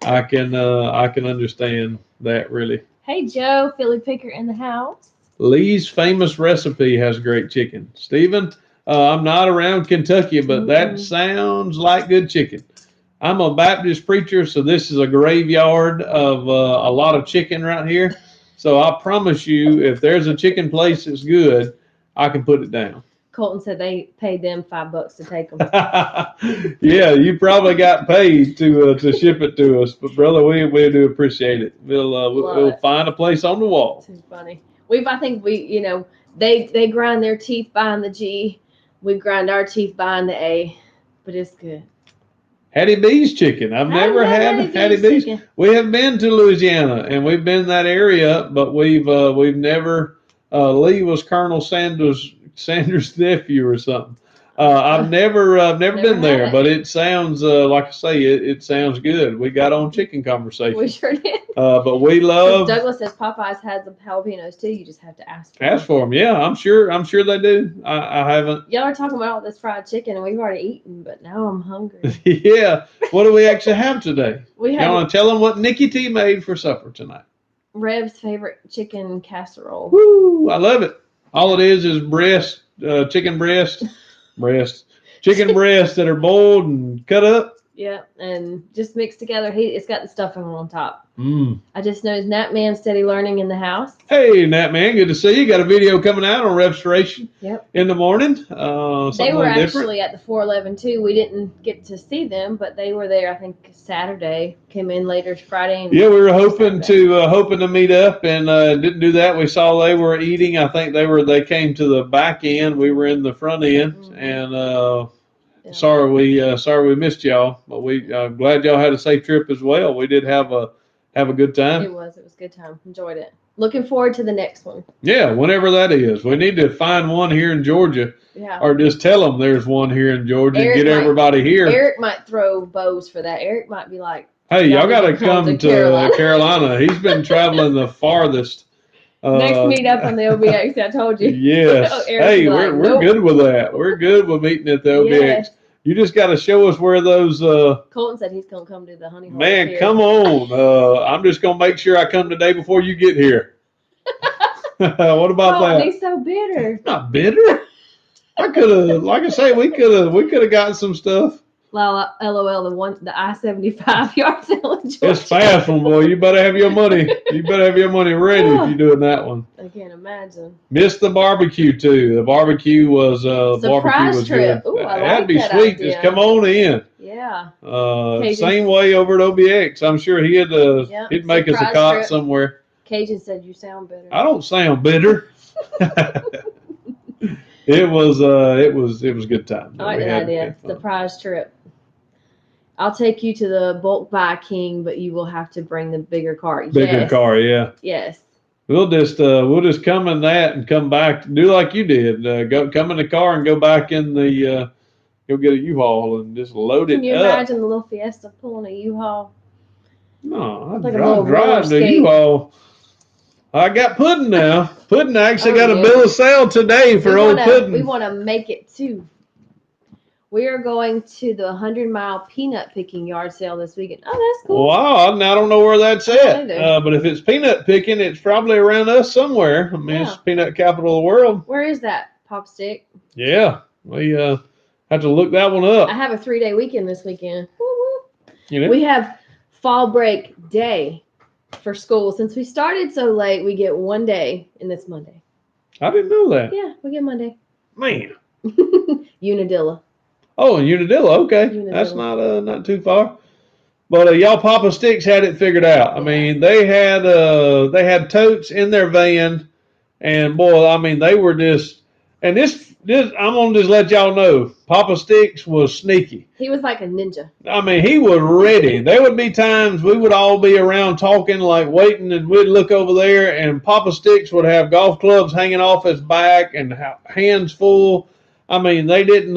I can understand that, really. Hey, Joe, Philly Picker in the house. Lee's Famous Recipe has great chicken. Stephen, I'm not around Kentucky, but that sounds like good chicken. I'm a Baptist preacher, so this is a graveyard of a lot of chicken right here. So I promise you, if there's a chicken place that's good, I can put it down. Colton said they paid them $5 to take them. Yeah, you probably got paid to ship it to us, but brother, we do appreciate it. We'll find a place on the wall. It's funny. I think they grind their teeth buying the G. We grind our teeth buying the A, but it's good. Hattie B's chicken. I've never had Hattie B's. We have been to Louisiana and we've been in that area, but we've never. Lee was Colonel Sanders' nephew or something. I've never been there, but it sounds like I say, it sounds good. We got on chicken conversation. We sure did. But we love. Douglas says Popeyes has the jalapenos too. You just have to ask. Ask for them. Yeah, I'm sure they do. I haven't. Y'all are talking about all this fried chicken, and we've already eaten, but now I'm hungry. Yeah. What do we actually have today? You want to tell them what NikkiT made for supper tonight? Rev's favorite chicken casserole. Woo! I love it. All it is breast, chicken breast. Chicken breasts that are boiled and cut up. Yeah, and just mixed together. It's got the stuffing on top. I just noticed Nat Man Steady Learning in the house. Hey, Nat Man, good to see you. Got a video coming out on Restoration. Yep. In the morning. They were actually at the 411 too. We didn't get to see them, but they were there. I think Saturday. Came in later Friday. And yeah, we were hoping to meet up and didn't do that. We saw they were eating. I think they came to the back end. We were in the front end, and sorry we missed y'all. But we glad y'all had a safe trip as well. We did have a good time. It was a good time. Enjoyed it. Looking forward to the next one. Yeah, whenever that is. We need to find one here in Georgia. Yeah. Or just tell them there's one here in Georgia and get everybody here. Eric might throw bows for that. Eric might be like, hey, y'all got to come to Carolina. He's been traveling the farthest. Next meet up on the OBX, I told you. Yes. Hey, we're good with that. We're good with meeting at the OBX. Yeah. You just got to show us where those. Colton said he's going to come to the honey hole. Man, here. Come on. I'm just going to make sure I come the day before you get here. What about that? He's so bitter. Not bitter. I could have, like I say, we could have gotten some stuff. LOL, the I-75 yard sale in Georgia. It's fast one, boy. You better have your money. You better have your money ready if you're doing that one. I can't imagine. Missed the barbecue too. The barbecue was surprise trip. Good. Ooh, I That'd be sweet. Idea. Just come on in. Yeah. Same way over at OBX. I'm sure he'd make us a cot somewhere. Cajun said you sound bitter. I don't sound bitter. It was a good time. I like that idea. The prize trip. I'll take you to the Bulk Buy King, but you will have to bring the bigger car. Bigger car, yeah. Yes. We'll just come in that and come back. Do like you did. Come in the car and go back in the go get a U-Haul and just load it up. Can you imagine the little Fiesta pulling a U-Haul? No, I'd drive the U-Haul. I got Puddin' now. Puddin' actually got a bill of sale today for old Puddin'. We want to make it too. We are going to the 100-mile peanut picking yard sale this weekend. Oh, that's cool. Wow, I don't know where that's at. But if it's peanut picking, it's probably around us somewhere. I mean, it's peanut capital of the world. Where is that, Popstick? Yeah, we have to look that one up. I have a 3-day weekend this weekend. You know? We have fall break day for school. Since we started so late, we get 1 day, and it's Monday. I didn't know that. Yeah, we get Monday. Man. Unadilla. Oh, in Unadilla, okay. That's not too far. But y'all Papa Sticks had it figured out. I mean, they had totes in their van, and boy, I mean, they were just. And this I'm gonna just let y'all know, Papa Sticks was sneaky. He was like a ninja. I mean, he was ready. There would be times we would all be around talking, like waiting, and we'd look over there, and Papa Sticks would have golf clubs hanging off his back and hands full. I mean, they didn't.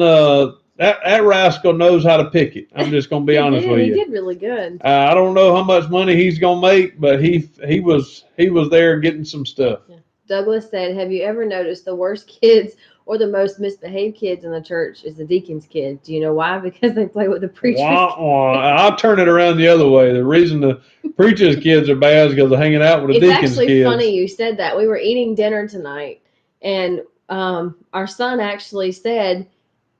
That rascal knows how to pick it. I'm just gonna be honest with you. He did really good. I don't know how much money he's gonna make, but he was there getting some stuff. Yeah. Douglas said, "Have you ever noticed the worst kids or the most misbehaved kids in the church is the deacon's kids? Do you know why? Because they play with the preacher's kids." I'll turn it around the other way. The reason the preacher's kids are bad is because they're hanging out with the deacon's kids. It's actually funny you said that. We were eating dinner tonight, and our son actually said,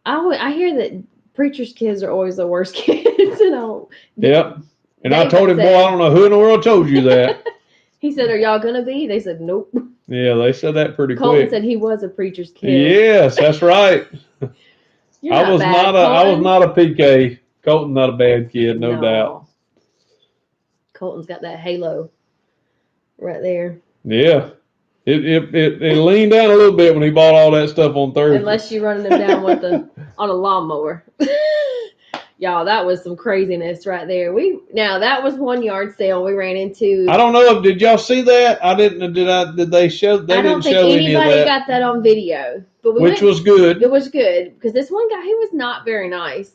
I hear that preacher's kids are always the worst kids. Yep. And I told him, boy, I don't know who in the world told you that. He said, "Are y'all gonna be?" They said, "Nope." Yeah, they said that pretty Colton quick. said he was a preacher's kid. Yes, that's right. I was not a PK. Colton not a bad kid, no doubt. Colton's got that halo right there. Yeah. It leaned down a little bit when he bought all that stuff on Thursday. Unless you're running him down on a lawnmower. Y'all, that was some craziness right there. That was one yard sale we ran into. I don't know did y'all see that? I didn't. Did they show? They didn't show any of that. I don't think anybody got that on video. But which was good. It was good because this one guy, he was not very nice.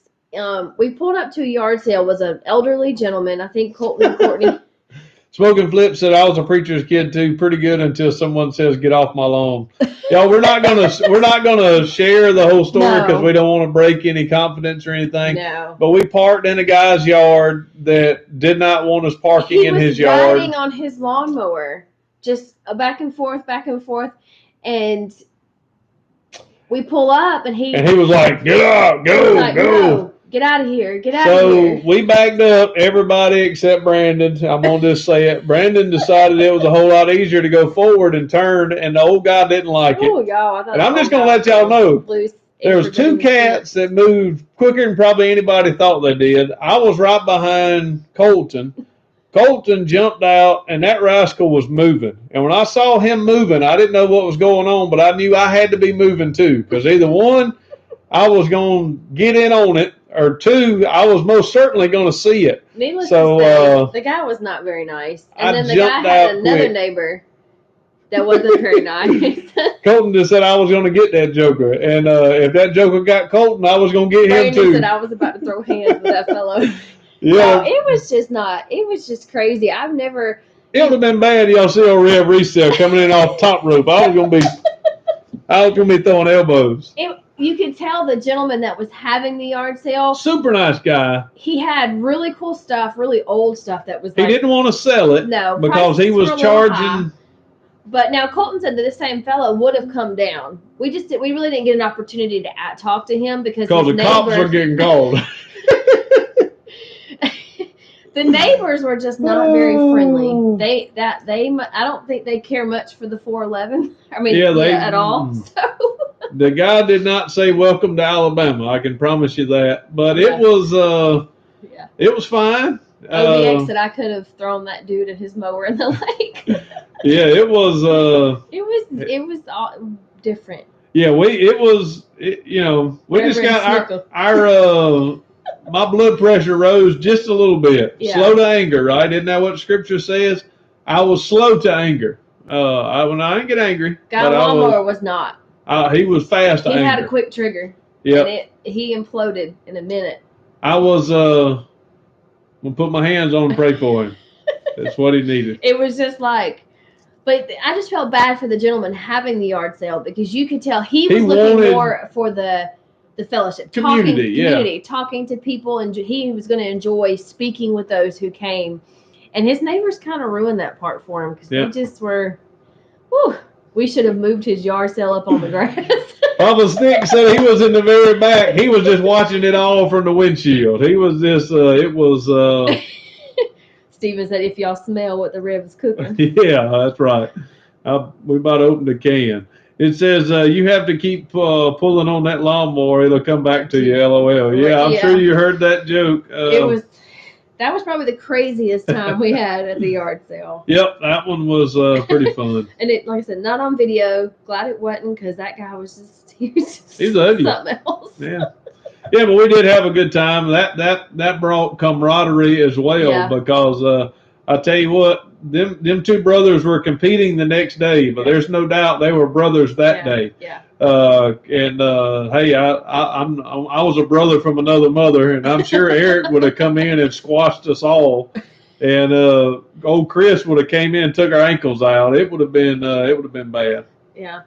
We pulled up to a yard sale. Was an elderly gentleman. I think Colton and Courtney. Smoking Flip said I was a preacher's kid too. Pretty good until someone says get off my lawn. Y'all, we're not gonna share the whole story because we don't want to break any confidence or anything. No. But we parked in a guy's yard that did not want us parking in his yard. He was riding on his lawnmower, just back and forth, and we pull up and he was like, "Get up, go, go." Get out of here. Get out of here. So we backed up, everybody except Brandon. I'm going to just say it. Brandon decided it was a whole lot easier to go forward and turn, and the old guy didn't like it. Oh, y'all. And I'm just going to let y'all know, there was 2 cats that moved quicker than probably anybody thought they did. I was right behind Colton. Colton jumped out, and that rascal was moving. And when I saw him moving, I didn't know what was going on, but I knew I had to be moving too, because either one, I was going to get in on it, or 2, I was most certainly going to see it. Needless to say, the guy was not very nice. And then the guy had another neighbor that wasn't very nice. Colton just said I was going to get that joker. And if that joker got Colton, I was going to get him too. Said I was about to throw hands with that fellow. Yeah. It was just crazy. I've never. It would have been bad y'all see a rev resale coming in off top rope. I was going to be throwing elbows. You could tell the gentleman that was having the yard sale. Super nice guy. He had really cool stuff, really old stuff that was. He didn't want to sell it. No, because he was charging. But now Colton said that this same fellow would have come down. We really didn't get an opportunity to talk to him because the cops were getting called. The neighbors were just not very friendly. I don't think they care much for the 411. I mean, at all. So. The guy did not say welcome to Alabama. I can promise you that. But it was fine. Obx said I could have thrown that dude at his mower in the lake. Yeah, it was. It was all different. Yeah, we just Reverend got Snickle. our my blood pressure rose just a little bit. Yeah. Slow to anger, right? Isn't that what Scripture says? I was slow to anger. When I didn't get angry, Guy but Lawnmower was not. he was fast to He had anger. a quick trigger. Yep. And he imploded in a minute. I was gonna put my hands on and pray for him. That's what he needed. It was just like, but I just felt bad for the gentleman having the yard sale because you could tell he was looking more for the fellowship, community, talking to people, and he was going to enjoy speaking with those who came. And his neighbors kind of ruined that part for him because they just were, whew, we should have moved his yard sale up on the grass. Papa Stick said he was in the very back. He was just watching it all from the windshield. He was just, it was. Steven said, if y'all smell what the rib's cooking. Yeah, that's right. We might open the can. It says you have to keep pulling on that lawnmower. It'll come back to you. LOL. Yeah, I'm sure you heard that joke. That was probably the craziest time we had at the yard sale. Yep, that one was pretty fun. And it, like I said, not on video. Glad it wasn't because that guy was just he was ugly. Something else. Yeah. Yeah, but we did have a good time. That brought camaraderie as well because I tell you what, them two brothers were competing the next day, but there's no doubt they were brothers that day. Yeah. Hey, I was a brother from another mother, and I'm sure Eric would have come in and squashed us all, and old Chris would have came in and took our ankles out. It would have been bad. Yeah.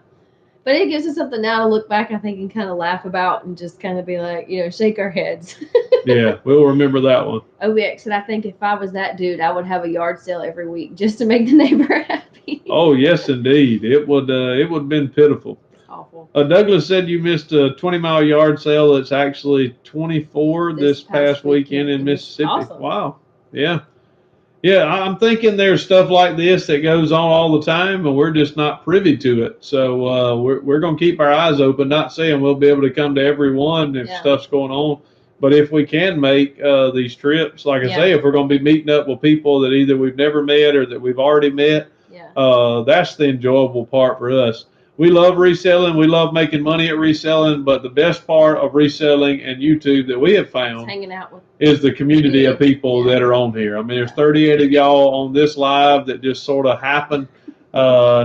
But it gives us something now to look back, I think, and kind of laugh about and just kind of be like, shake our heads. Yeah, we'll remember that one. Obx, and I think if I was that dude, I would have a yard sale every week just to make the neighbor happy. Oh, yes, indeed. It would have been pitiful. It's awful. Douglas said you missed a 20-mile yard sale. It's actually 24 this past weekend in Mississippi. Awesome. Wow. Yeah. Yeah, I'm thinking there's stuff like this that goes on all the time, and we're just not privy to it. So we're going to keep our eyes open, not saying we'll be able to come to every one if stuff's going on. But if we can make these trips, like I say, if we're going to be meeting up with people that either we've never met or that we've already met, that's the enjoyable part for us. We love reselling. We love making money at reselling. But the best part of reselling and YouTube that we have found hanging out with is the community of people that are on here. I mean, there's 38 of y'all on this live that just sort of happened,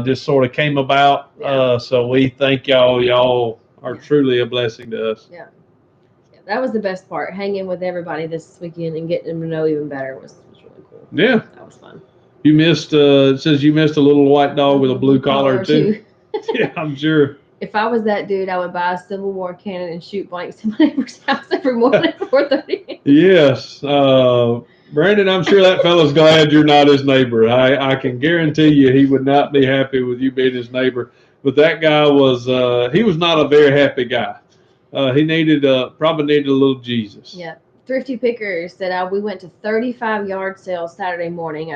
just sort of came about. So we thank y'all. Y'all are truly a blessing to us. Yeah. That was the best part. Hanging with everybody this weekend and getting them to know even better was really cool. Yeah. That was fun. You missed, it says you missed a little white dog with a blue collar too. Yeah, I'm sure. If I was that dude, I would buy a Civil War cannon and shoot blanks in my neighbor's house every morning at 4:30. Yes. Brandon, I'm sure that fellow's glad you're not his neighbor. I can guarantee you he would not be happy with you being his neighbor. But that guy was, he was not a very happy guy. He probably needed a little Jesus. Yeah. Thrifty Pickers said we went to 35 yard sales Saturday morning.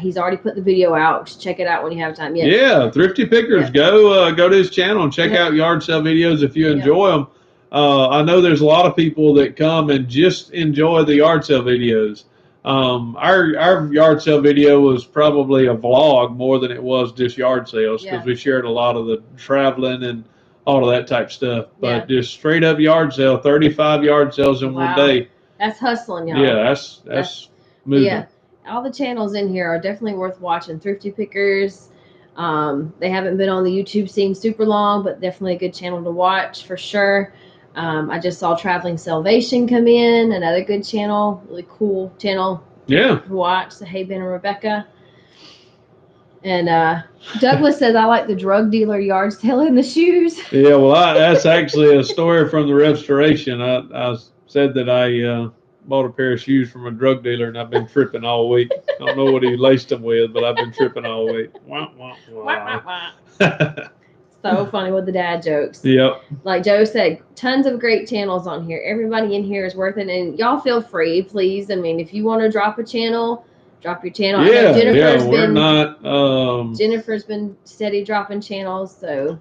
He's already put the video out. Check it out when you have time. Yes. Yeah, Thrifty Pickers. Go to his channel and check out yard sale videos if you enjoy them. I know there's a lot of people that come and just enjoy the yard sale videos. Our yard sale video was probably a vlog more than it was just yard sales because we shared a lot of the traveling and all of that type stuff. But just straight up yard sale, 35 yard sales in one day. That's hustling, y'all. Yeah, that's moving. Yeah, all the channels in here are definitely worth watching. Thrifty Pickers. They haven't been on the YouTube scene super long, but definitely a good channel to watch for sure. I just saw Traveling Salvation come in, another good channel, really cool channel. Yeah. To watch. So hey, Ben and Rebecca. And Douglas says, I like the drug dealer yard sale in the shoes. Yeah, well, that's actually a story from the restoration. I said that I bought a pair of shoes from a drug dealer, and I've been tripping all week. I don't know what he laced them with, but I've been tripping all week. Wah, wah, wah. So funny with the dad jokes. Yep. Like Joe said, tons of great channels on here. Everybody in here is worth it. And y'all feel free, please. I mean, if you want to drop a channel, drop your channel. Yeah, Jennifer's been steady dropping channels, so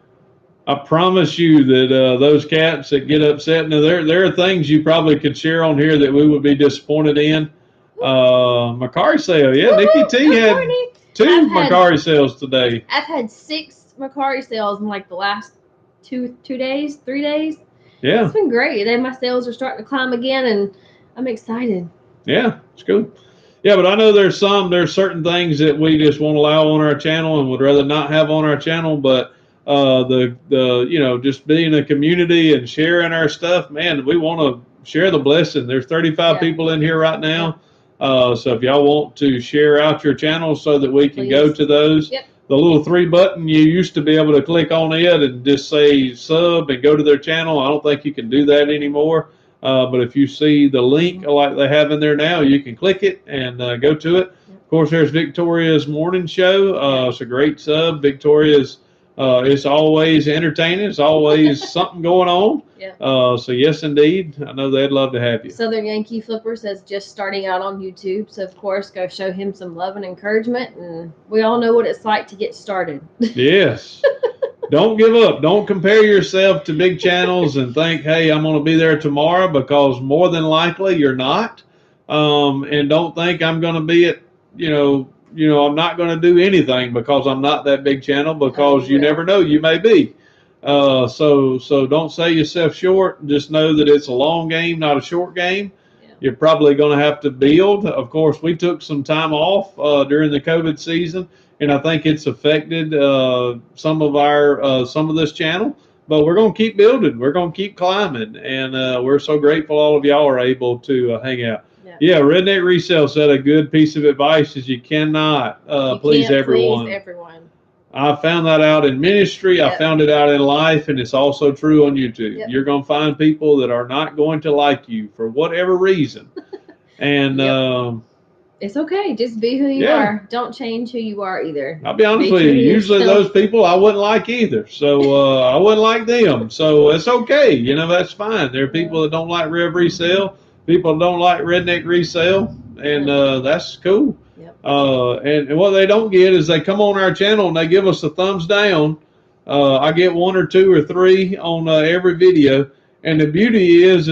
I promise you that those cats that get upset, now there are things you probably could share on here that we would be disappointed in. Macari sale, yeah, NikkiT had two Macari sales today. I've had 6 Macari sales in like the last 2 days, 3 days. Yeah. It's been great. Then my sales are starting to climb again, and I'm excited. Yeah, it's good. Yeah, but I know there's certain things that we just won't allow on our channel and would rather not have on our channel. But the just being a community and sharing our stuff, man, we want to share the blessing. There's 35 people in here right now. So if y'all want to share out your channels so that we can go to those, the little 3 button, you used to be able to click on it and just say sub and go to their channel. I don't think you can do that anymore. But if you see the link like they have in there now, you can click it and go to it. Of course, there's Victoria's morning show. It's a great sub. Victoria's, it's always entertaining. It's always something going on. So yes, indeed. I know they'd love to have you. Southern Yankee Flipper says just starting out on YouTube. So of course, go show him some love and encouragement. And we all know what it's like to get started. Yes. Don't give up. Don't compare yourself to big channels and think, hey, I'm going to be there tomorrow, because more than likely you're not. And don't think I'm going to be at, I'm not going to do anything because I'm not that big channel, because you never know, you may be. So don't sell yourself short. Just know that it's a long game, not a short game. You're probably going to have to build. Of course, we took some time off during the COVID season, and I think it's affected some of this channel. But we're going to keep building. We're going to keep climbing, and we're so grateful all of y'all are able to hang out. Yeah, Redneck Resale said a good piece of advice is you cannot please everyone. I found that out in ministry. I found it out in life, and it's also true on YouTube. You're going to find people that are not going to like you for whatever reason. And it's okay. Just be who you are. Don't change who you are either. I'll be honest with you. Usually those people I wouldn't like either. So I wouldn't like them. So it's okay. That's fine. There are people that don't like Rev Resale. People don't like Redneck Resale. And that's cool. And what they don't get is they come on our channel and they give us a thumbs down. I get 1 or 2 or 3 on every video. And the beauty is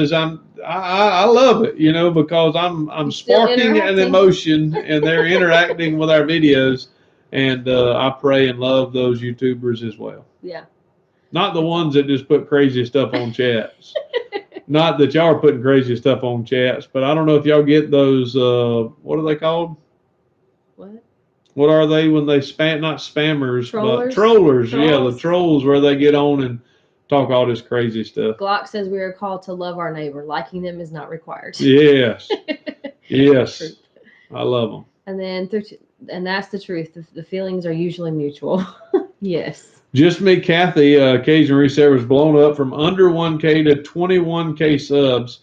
I love it, because I'm sparking an emotion and they're interacting with our videos. And I pray and love those YouTubers as well. Yeah. Not the ones that just put crazy stuff on chats. Not that y'all are putting crazy stuff on chats, but I don't know if y'all get those, what are they called? What are they when they spam, not spammers, but trollers. Yeah, the trolls where they get on and talk all this crazy stuff. Glock says we are called to love our neighbor. Liking them is not required. Yes. Yes. I love them. And then, and that's the truth. The feelings are usually mutual. Yes. Just Me, Kathy, Cajun Reseller was blown up from under 1K to 21K subs.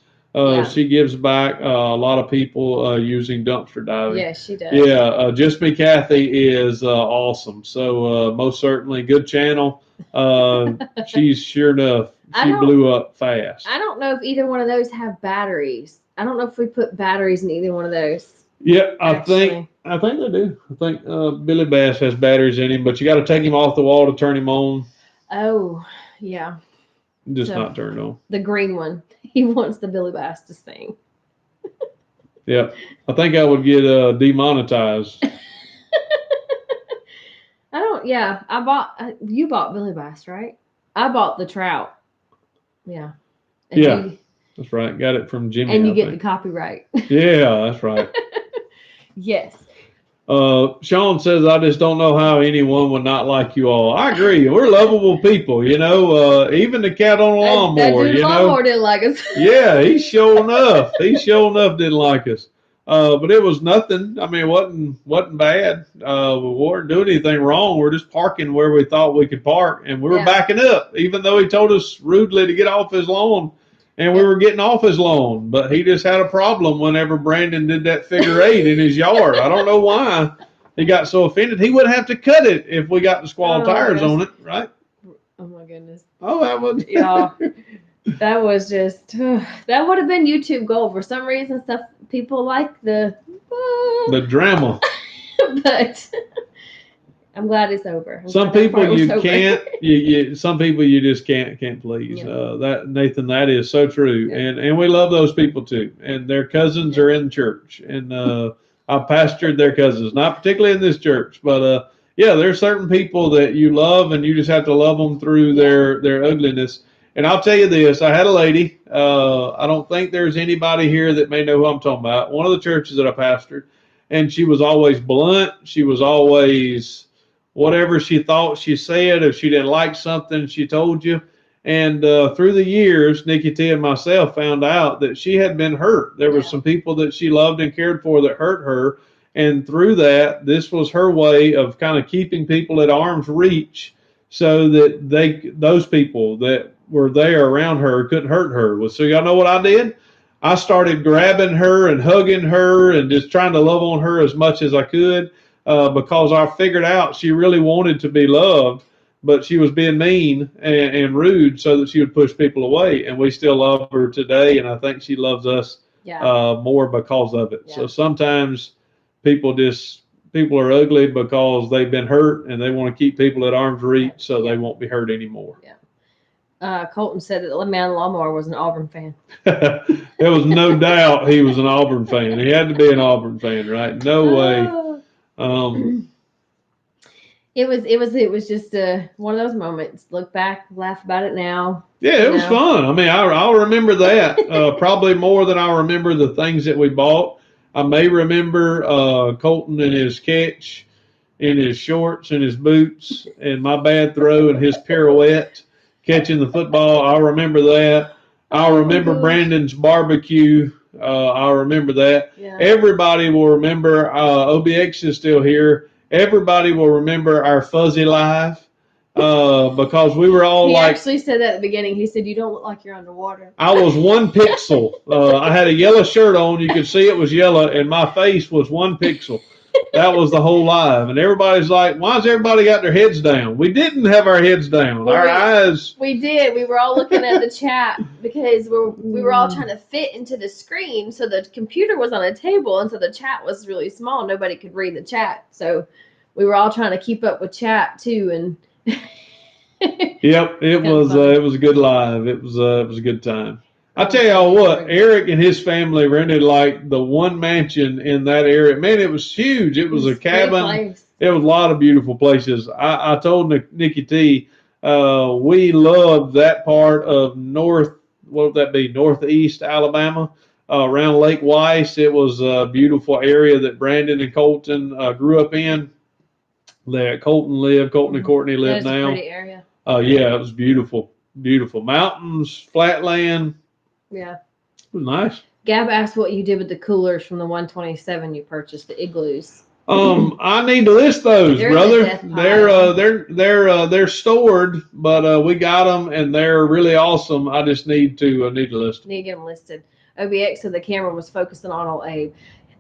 She gives back a lot of people using dumpster diving. Yes, she does. Yeah, Just Me, Kathy is awesome. So most certainly good channel. She's sure enough. She blew up fast. I don't know if either one of those have batteries. I don't know if we put batteries in either one of those. Yeah, I think they do. I think Billy Bass has batteries in him, but you got to take him off the wall to turn him on. Oh, yeah. Just not turned on. The green one. He wants the Billy Bass to sing. Yeah, I think I would get demonetized. You bought Billy Bass, right? I bought the trout. Yeah. And that's right. Got it from Jimmy. And you get the copyright. Yeah, that's right. Yes. Sean says, I just don't know how anyone would not like you all. I agree. We're lovable people, even the cat on the lawnmower, that lawnmower didn't like us. Yeah, he sure enough didn't like us. But it was nothing. I mean, it wasn't bad. We weren't doing anything wrong. We're just parking where we thought we could park, and we were backing up, even though he told us rudely to get off his lawn. And we were getting off his lawn, but he just had a problem whenever Brandon did that figure 8 in his yard. I don't know why he got so offended. He would have to cut it if we got the squall tires on it, right? Oh my goodness. Oh, that was that was just that would have been YouTube gold for some reason. People like the drama, but I'm glad it's over. Some people you can't. Some people you just can't please. Nathan, that is so true, and we love those people too. And their cousins are in church, and I pastored their cousins, not particularly in this church, but yeah, there's certain people that you love, and you just have to love them through their ugliness. And I'll tell you this: I had a lady. I don't think there's anybody here that may know who I'm talking about. One of the churches that I pastored, and she was always blunt. She was always whatever she thought she said. If she didn't like something, she told you. And through the years, NikkiT and myself found out that she had been hurt. There were some people that she loved and cared for that hurt her. And through that, this was her way of kind of keeping people at arm's reach so that those people that were there around her couldn't hurt her. So y'all know what I did? I started grabbing her and hugging her and just trying to love on her as much as I could because I figured out she really wanted to be loved, but she was being mean and rude so that she would push people away. And we still love her today, and I think she loves us more because of it. So sometimes people are ugly because they've been hurt and they want to keep people at arm's reach so they won't be hurt anymore. Colton said that the man lawnmower was an Auburn fan. There was no doubt he was an Auburn fan. He had to be an Auburn fan, right? No way. It was just one of those moments. Look back, laugh about it now. Yeah, it was fun. I mean, I'll remember that probably more than I'll remember the things that we bought. I may remember Colton and his catch in his shorts and his boots and my bad throw and his pirouette catching the football. I'll remember that. I'll remember Brandon's barbecue. I'll remember that. Yeah. Everybody will remember. Obx is still here. Everybody will remember our fuzzy live because we were all he actually said that at the beginning. He said, "You don't look like you're underwater." I was 1 pixel. I had a yellow shirt on. You could see it was yellow, and my face was 1 pixel. That was the whole live. And everybody's like, why's everybody got their heads down? We didn't have our heads down. Well, our eyes. We did. We were all looking at the chat because we were all trying to fit into the screen. So the computer was on a table, and so the chat was really small. Nobody could read the chat. So we were all trying to keep up with chat too. And yep, it was a good live. It was a good time. I tell y'all what, Eric and his family rented like the one mansion in that area. Man, it was huge. It was a cabin. It was a lot of beautiful places. I told NikkiT, we loved that part of northeast Alabama, around Lake Weiss. It was a beautiful area that Brandon and Colton grew up in. That Colton and Courtney live now. That's a pretty area. Yeah, it was beautiful. Beautiful. Mountains, flat land. Yeah. It was nice. Gab asked what you did with the coolers from the 127 you purchased, the igloos. I need to list those, brother. They're stored, but we got them and they're really awesome. I just need to list them. Need to get them listed. Obx said the camera was focusing on old Abe.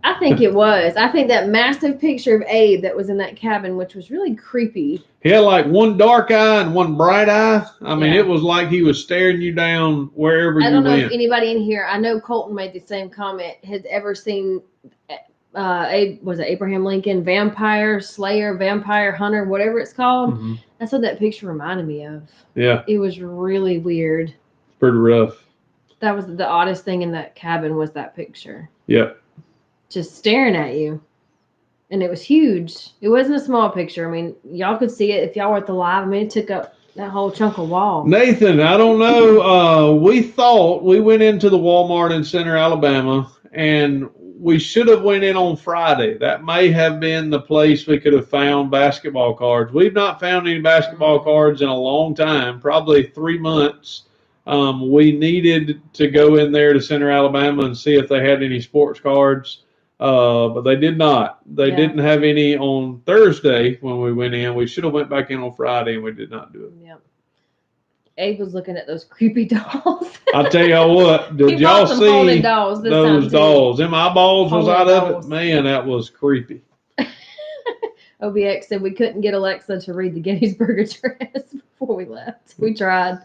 I think it was. I think that massive picture of Abe that was in that cabin, which was really creepy. He had like one dark eye and one bright eye. I mean, it was like he was staring you down wherever you went. I don't know if anybody in here, I know Colton made the same comment, has ever seen, was it Abraham Lincoln, Vampire Slayer, Vampire Hunter, whatever it's called. Mm-hmm. That's what that picture reminded me of. Yeah. It was really weird. Pretty rough. That was the oddest thing in that cabin was that picture. Yep. Just staring at you. And it was huge. It wasn't a small picture. I mean, y'all could see it if y'all were at the live. I mean, it took up that whole chunk of wall. Nathan, I don't know. We thought we went into the Walmart in Center, Alabama, and we should have went in on Friday. That may have been the place we could have found basketball cards. We've not found any basketball cards in a long time, probably 3 months. We needed to go in there to Center, Alabama and see if they had any sports cards. But they did not. They didn't have any on Thursday when we went in. We should have went back in on Friday, and we did not do it. Yep. Abe was looking at those creepy dolls. I tell y'all what, did y'all see dolls those dolls? Them eyeballs was out of it. Man, that was creepy. Obx said we couldn't get Alexa to read the Gettysburg Address before we left. We tried.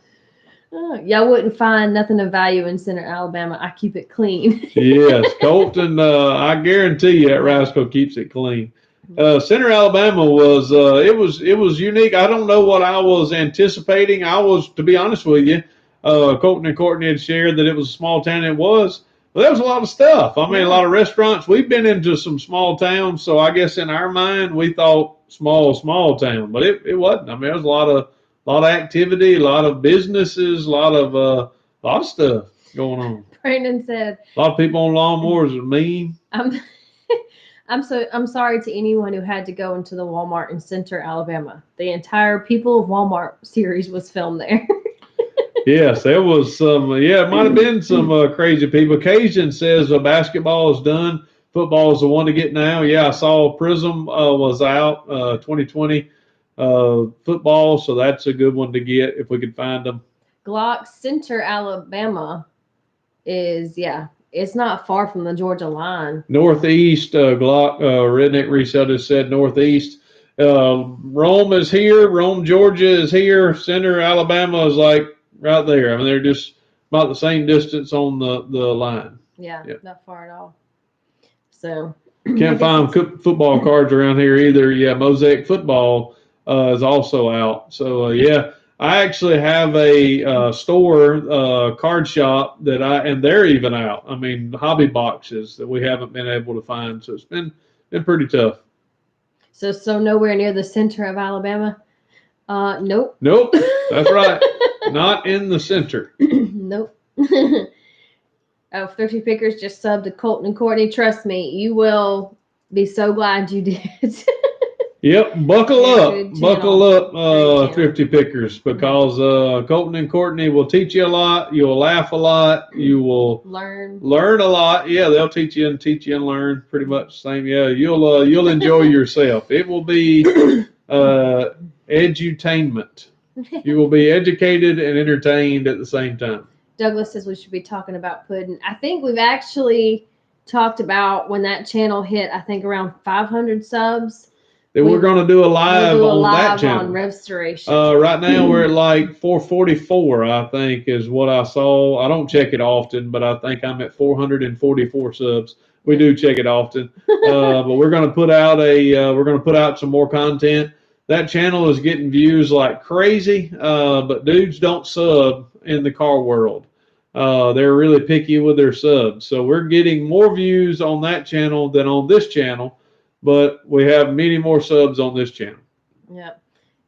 Y'all wouldn't find nothing of value in Center, Alabama. I keep it clean. Yes, Colton, I guarantee you that rascal keeps it clean. Center, Alabama was it was unique. I don't know what I was anticipating. To be honest with you, Colton and Courtney had shared that it was a small town. It was. But there was a lot of stuff. I mean, a lot of restaurants. We've been into some small towns, so I guess in our mind we thought small town, but it wasn't. I mean, there was a lot of activity, a lot of businesses, a lot of stuff going on. Brandon said, A lot of people on lawnmowers are mean. I'm sorry to anyone who had to go into the Walmart in Center, Alabama. The entire People of Walmart series was filmed there. Yes, there was some. Yeah, it might have been some crazy people. Cajun says basketball is done. Football is the one to get now. Yeah, I saw Prism was out 2020 football, so that's a good one to get if we could find them. Glock Center, Alabama is, it's not far from the Georgia line. Northeast, Glock, Redneck Resale just said northeast. Rome is here. Rome, Georgia is here. Center, Alabama is like right there. I mean, they're just about the same distance on the line. Yeah, not far at all. So can't find football cards around here either. Yeah, Mosaic Football is also out. So yeah, I actually have a store card shop and they're even out. I mean, hobby boxes that we haven't been able to find. So it's been pretty tough. So nowhere near the center of Alabama. Nope. Nope. That's right. Not in the center. Nope. Oh, Thrifty Pickers just subbed to Colton and Courtney. Trust me, you will be so glad you did. Yep, buckle up, Thrifty Pickers, because Colton and Courtney will teach you a lot. You'll laugh a lot. You will learn a lot. Yeah, they'll teach you and learn pretty much the same. Yeah, you'll enjoy yourself. It will be edutainment. You will be educated and entertained at the same time. Douglas says we should be talking about pudding. I think we've actually talked about when that channel hit, I think around 500 subs. Then we're going to do a live on that channel. On Restoration. Right now we're at like 444, I think, is what I saw. I don't check it often, but I think I'm at 444 subs. We do check it often, but we're going to put out some more content. That channel is getting views like crazy, but dudes don't sub in the car world. They're really picky with their subs, so we're getting more views on that channel than on this channel. But we have many more subs on this channel. Yep.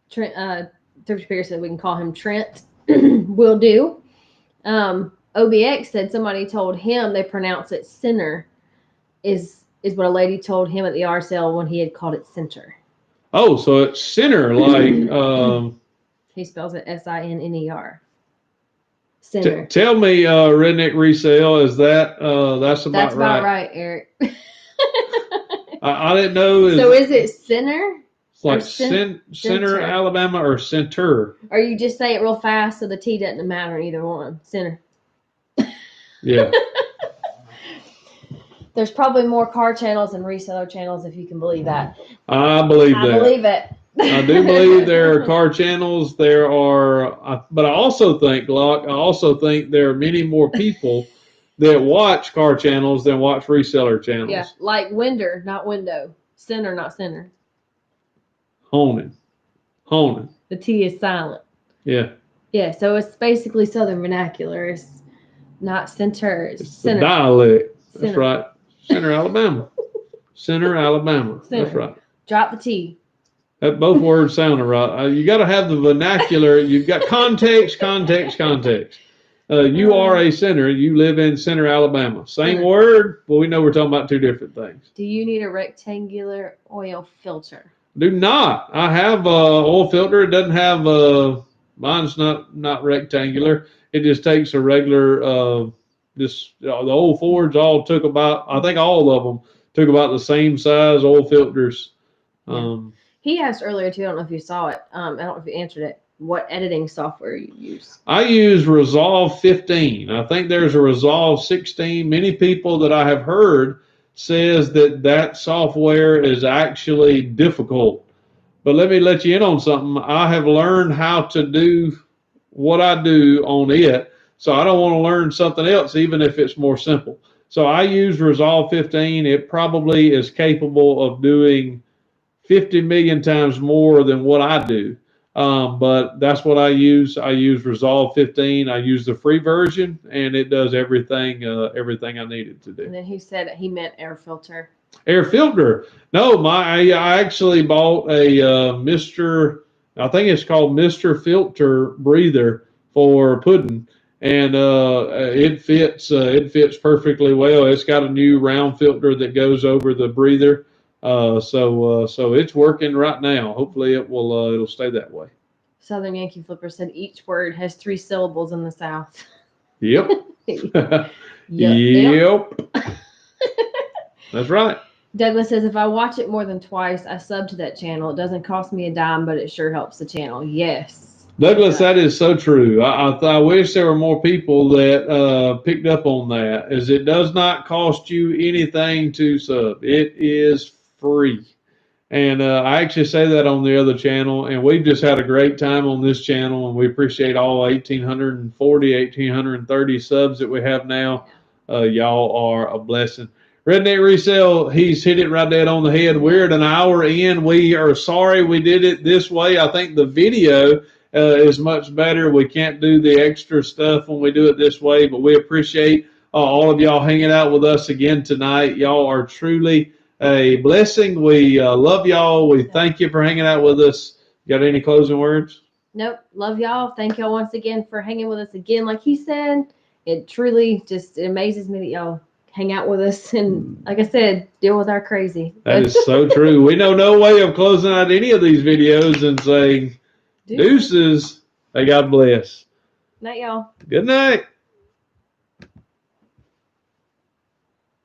Trent, Thrifty Picker said we can call him Trent. Will do. OBX said somebody told him they pronounce it center is what a lady told him at the yard sale when he had called it center. Oh, so it's center, like he spells it SINNER. Center. Tell me, Redneck Resale, is that that's about right, Eric. I didn't know. So is it center? It's like center, Alabama, or center. Or you just say it real fast so the T doesn't matter either one. Center. Yeah. There's probably more car channels than reseller channels, if you can believe that. I believe that. I believe it. I do believe there are car channels. There are, but I also think, Glock, there are many more people that watch car channels than watch reseller channels. Yeah, like Winder, not window. Center, not center. Honing. The T is silent. Yeah. Yeah, so it's basically Southern vernacular. It's not center. It's center. The dialect. Center. That's right. Center, Alabama. Center, Alabama. Center. That's right. Drop the T. That both words sounded right. You got to have the vernacular. You've got context. You are a center. You live in Center, Alabama. Same word, but we know we're talking about two different things. Do you need a rectangular oil filter? Do not. I have a oil filter. It doesn't have mine's not rectangular. It just takes a regular. The old Fords all took about. I think all of them took about the same size oil filters. He asked earlier too. I don't know if you saw it. I don't know if you answered it. What editing software you use? I use Resolve 15. I think there's a Resolve 16. Many people that I have heard says that software is actually difficult. But let me let you in on something. I have learned how to do what I do on it, so I don't want to learn something else, even if it's more simple. So I use Resolve 15. It probably is capable of doing 50 million times more than what I do. But that's what I use. I use Resolve 15. I use the free version, and it does everything I need it to do. And then he said he meant air filter. Air filter. No, I actually bought a I think it's called Mr. Filter breather for pudding, and it fits perfectly well. It's got a new round filter that goes over the breather, so it's working right now. Hopefully it'll stay that way. Southern Yankee Flipper said each word has 3 syllables in the South. Yep. Yep. Yep. That's right. Douglas says, if I watch it more than twice, I sub to that channel. It doesn't cost me a dime, but it sure helps the channel. Yes. Douglas, that is so true. I wish there were more people that picked up on that, as it does not cost you anything to sub. It is free. And I actually say that on the other channel, and we've just had a great time on this channel, and we appreciate all 1,840, 1,830 subs that we have now. Y'all are a blessing. Redneck Resale, he's hit it right dead on the head. We're at an hour in. We are sorry we did it this way. I think the video is much better. We can't do the extra stuff when we do it this way, but we appreciate all of y'all hanging out with us again tonight. Y'all are truly a blessing. We love y'all. We thank you for hanging out with us. Got any closing words? Nope. Love y'all. Thank y'all once again for hanging with us again. Like he said, it truly just amazes me that y'all hang out with us and, like I said, deal with our crazy. That is so true. We know no way of closing out any of these videos and saying deuces. Hey, God bless. Night, y'all. Good night.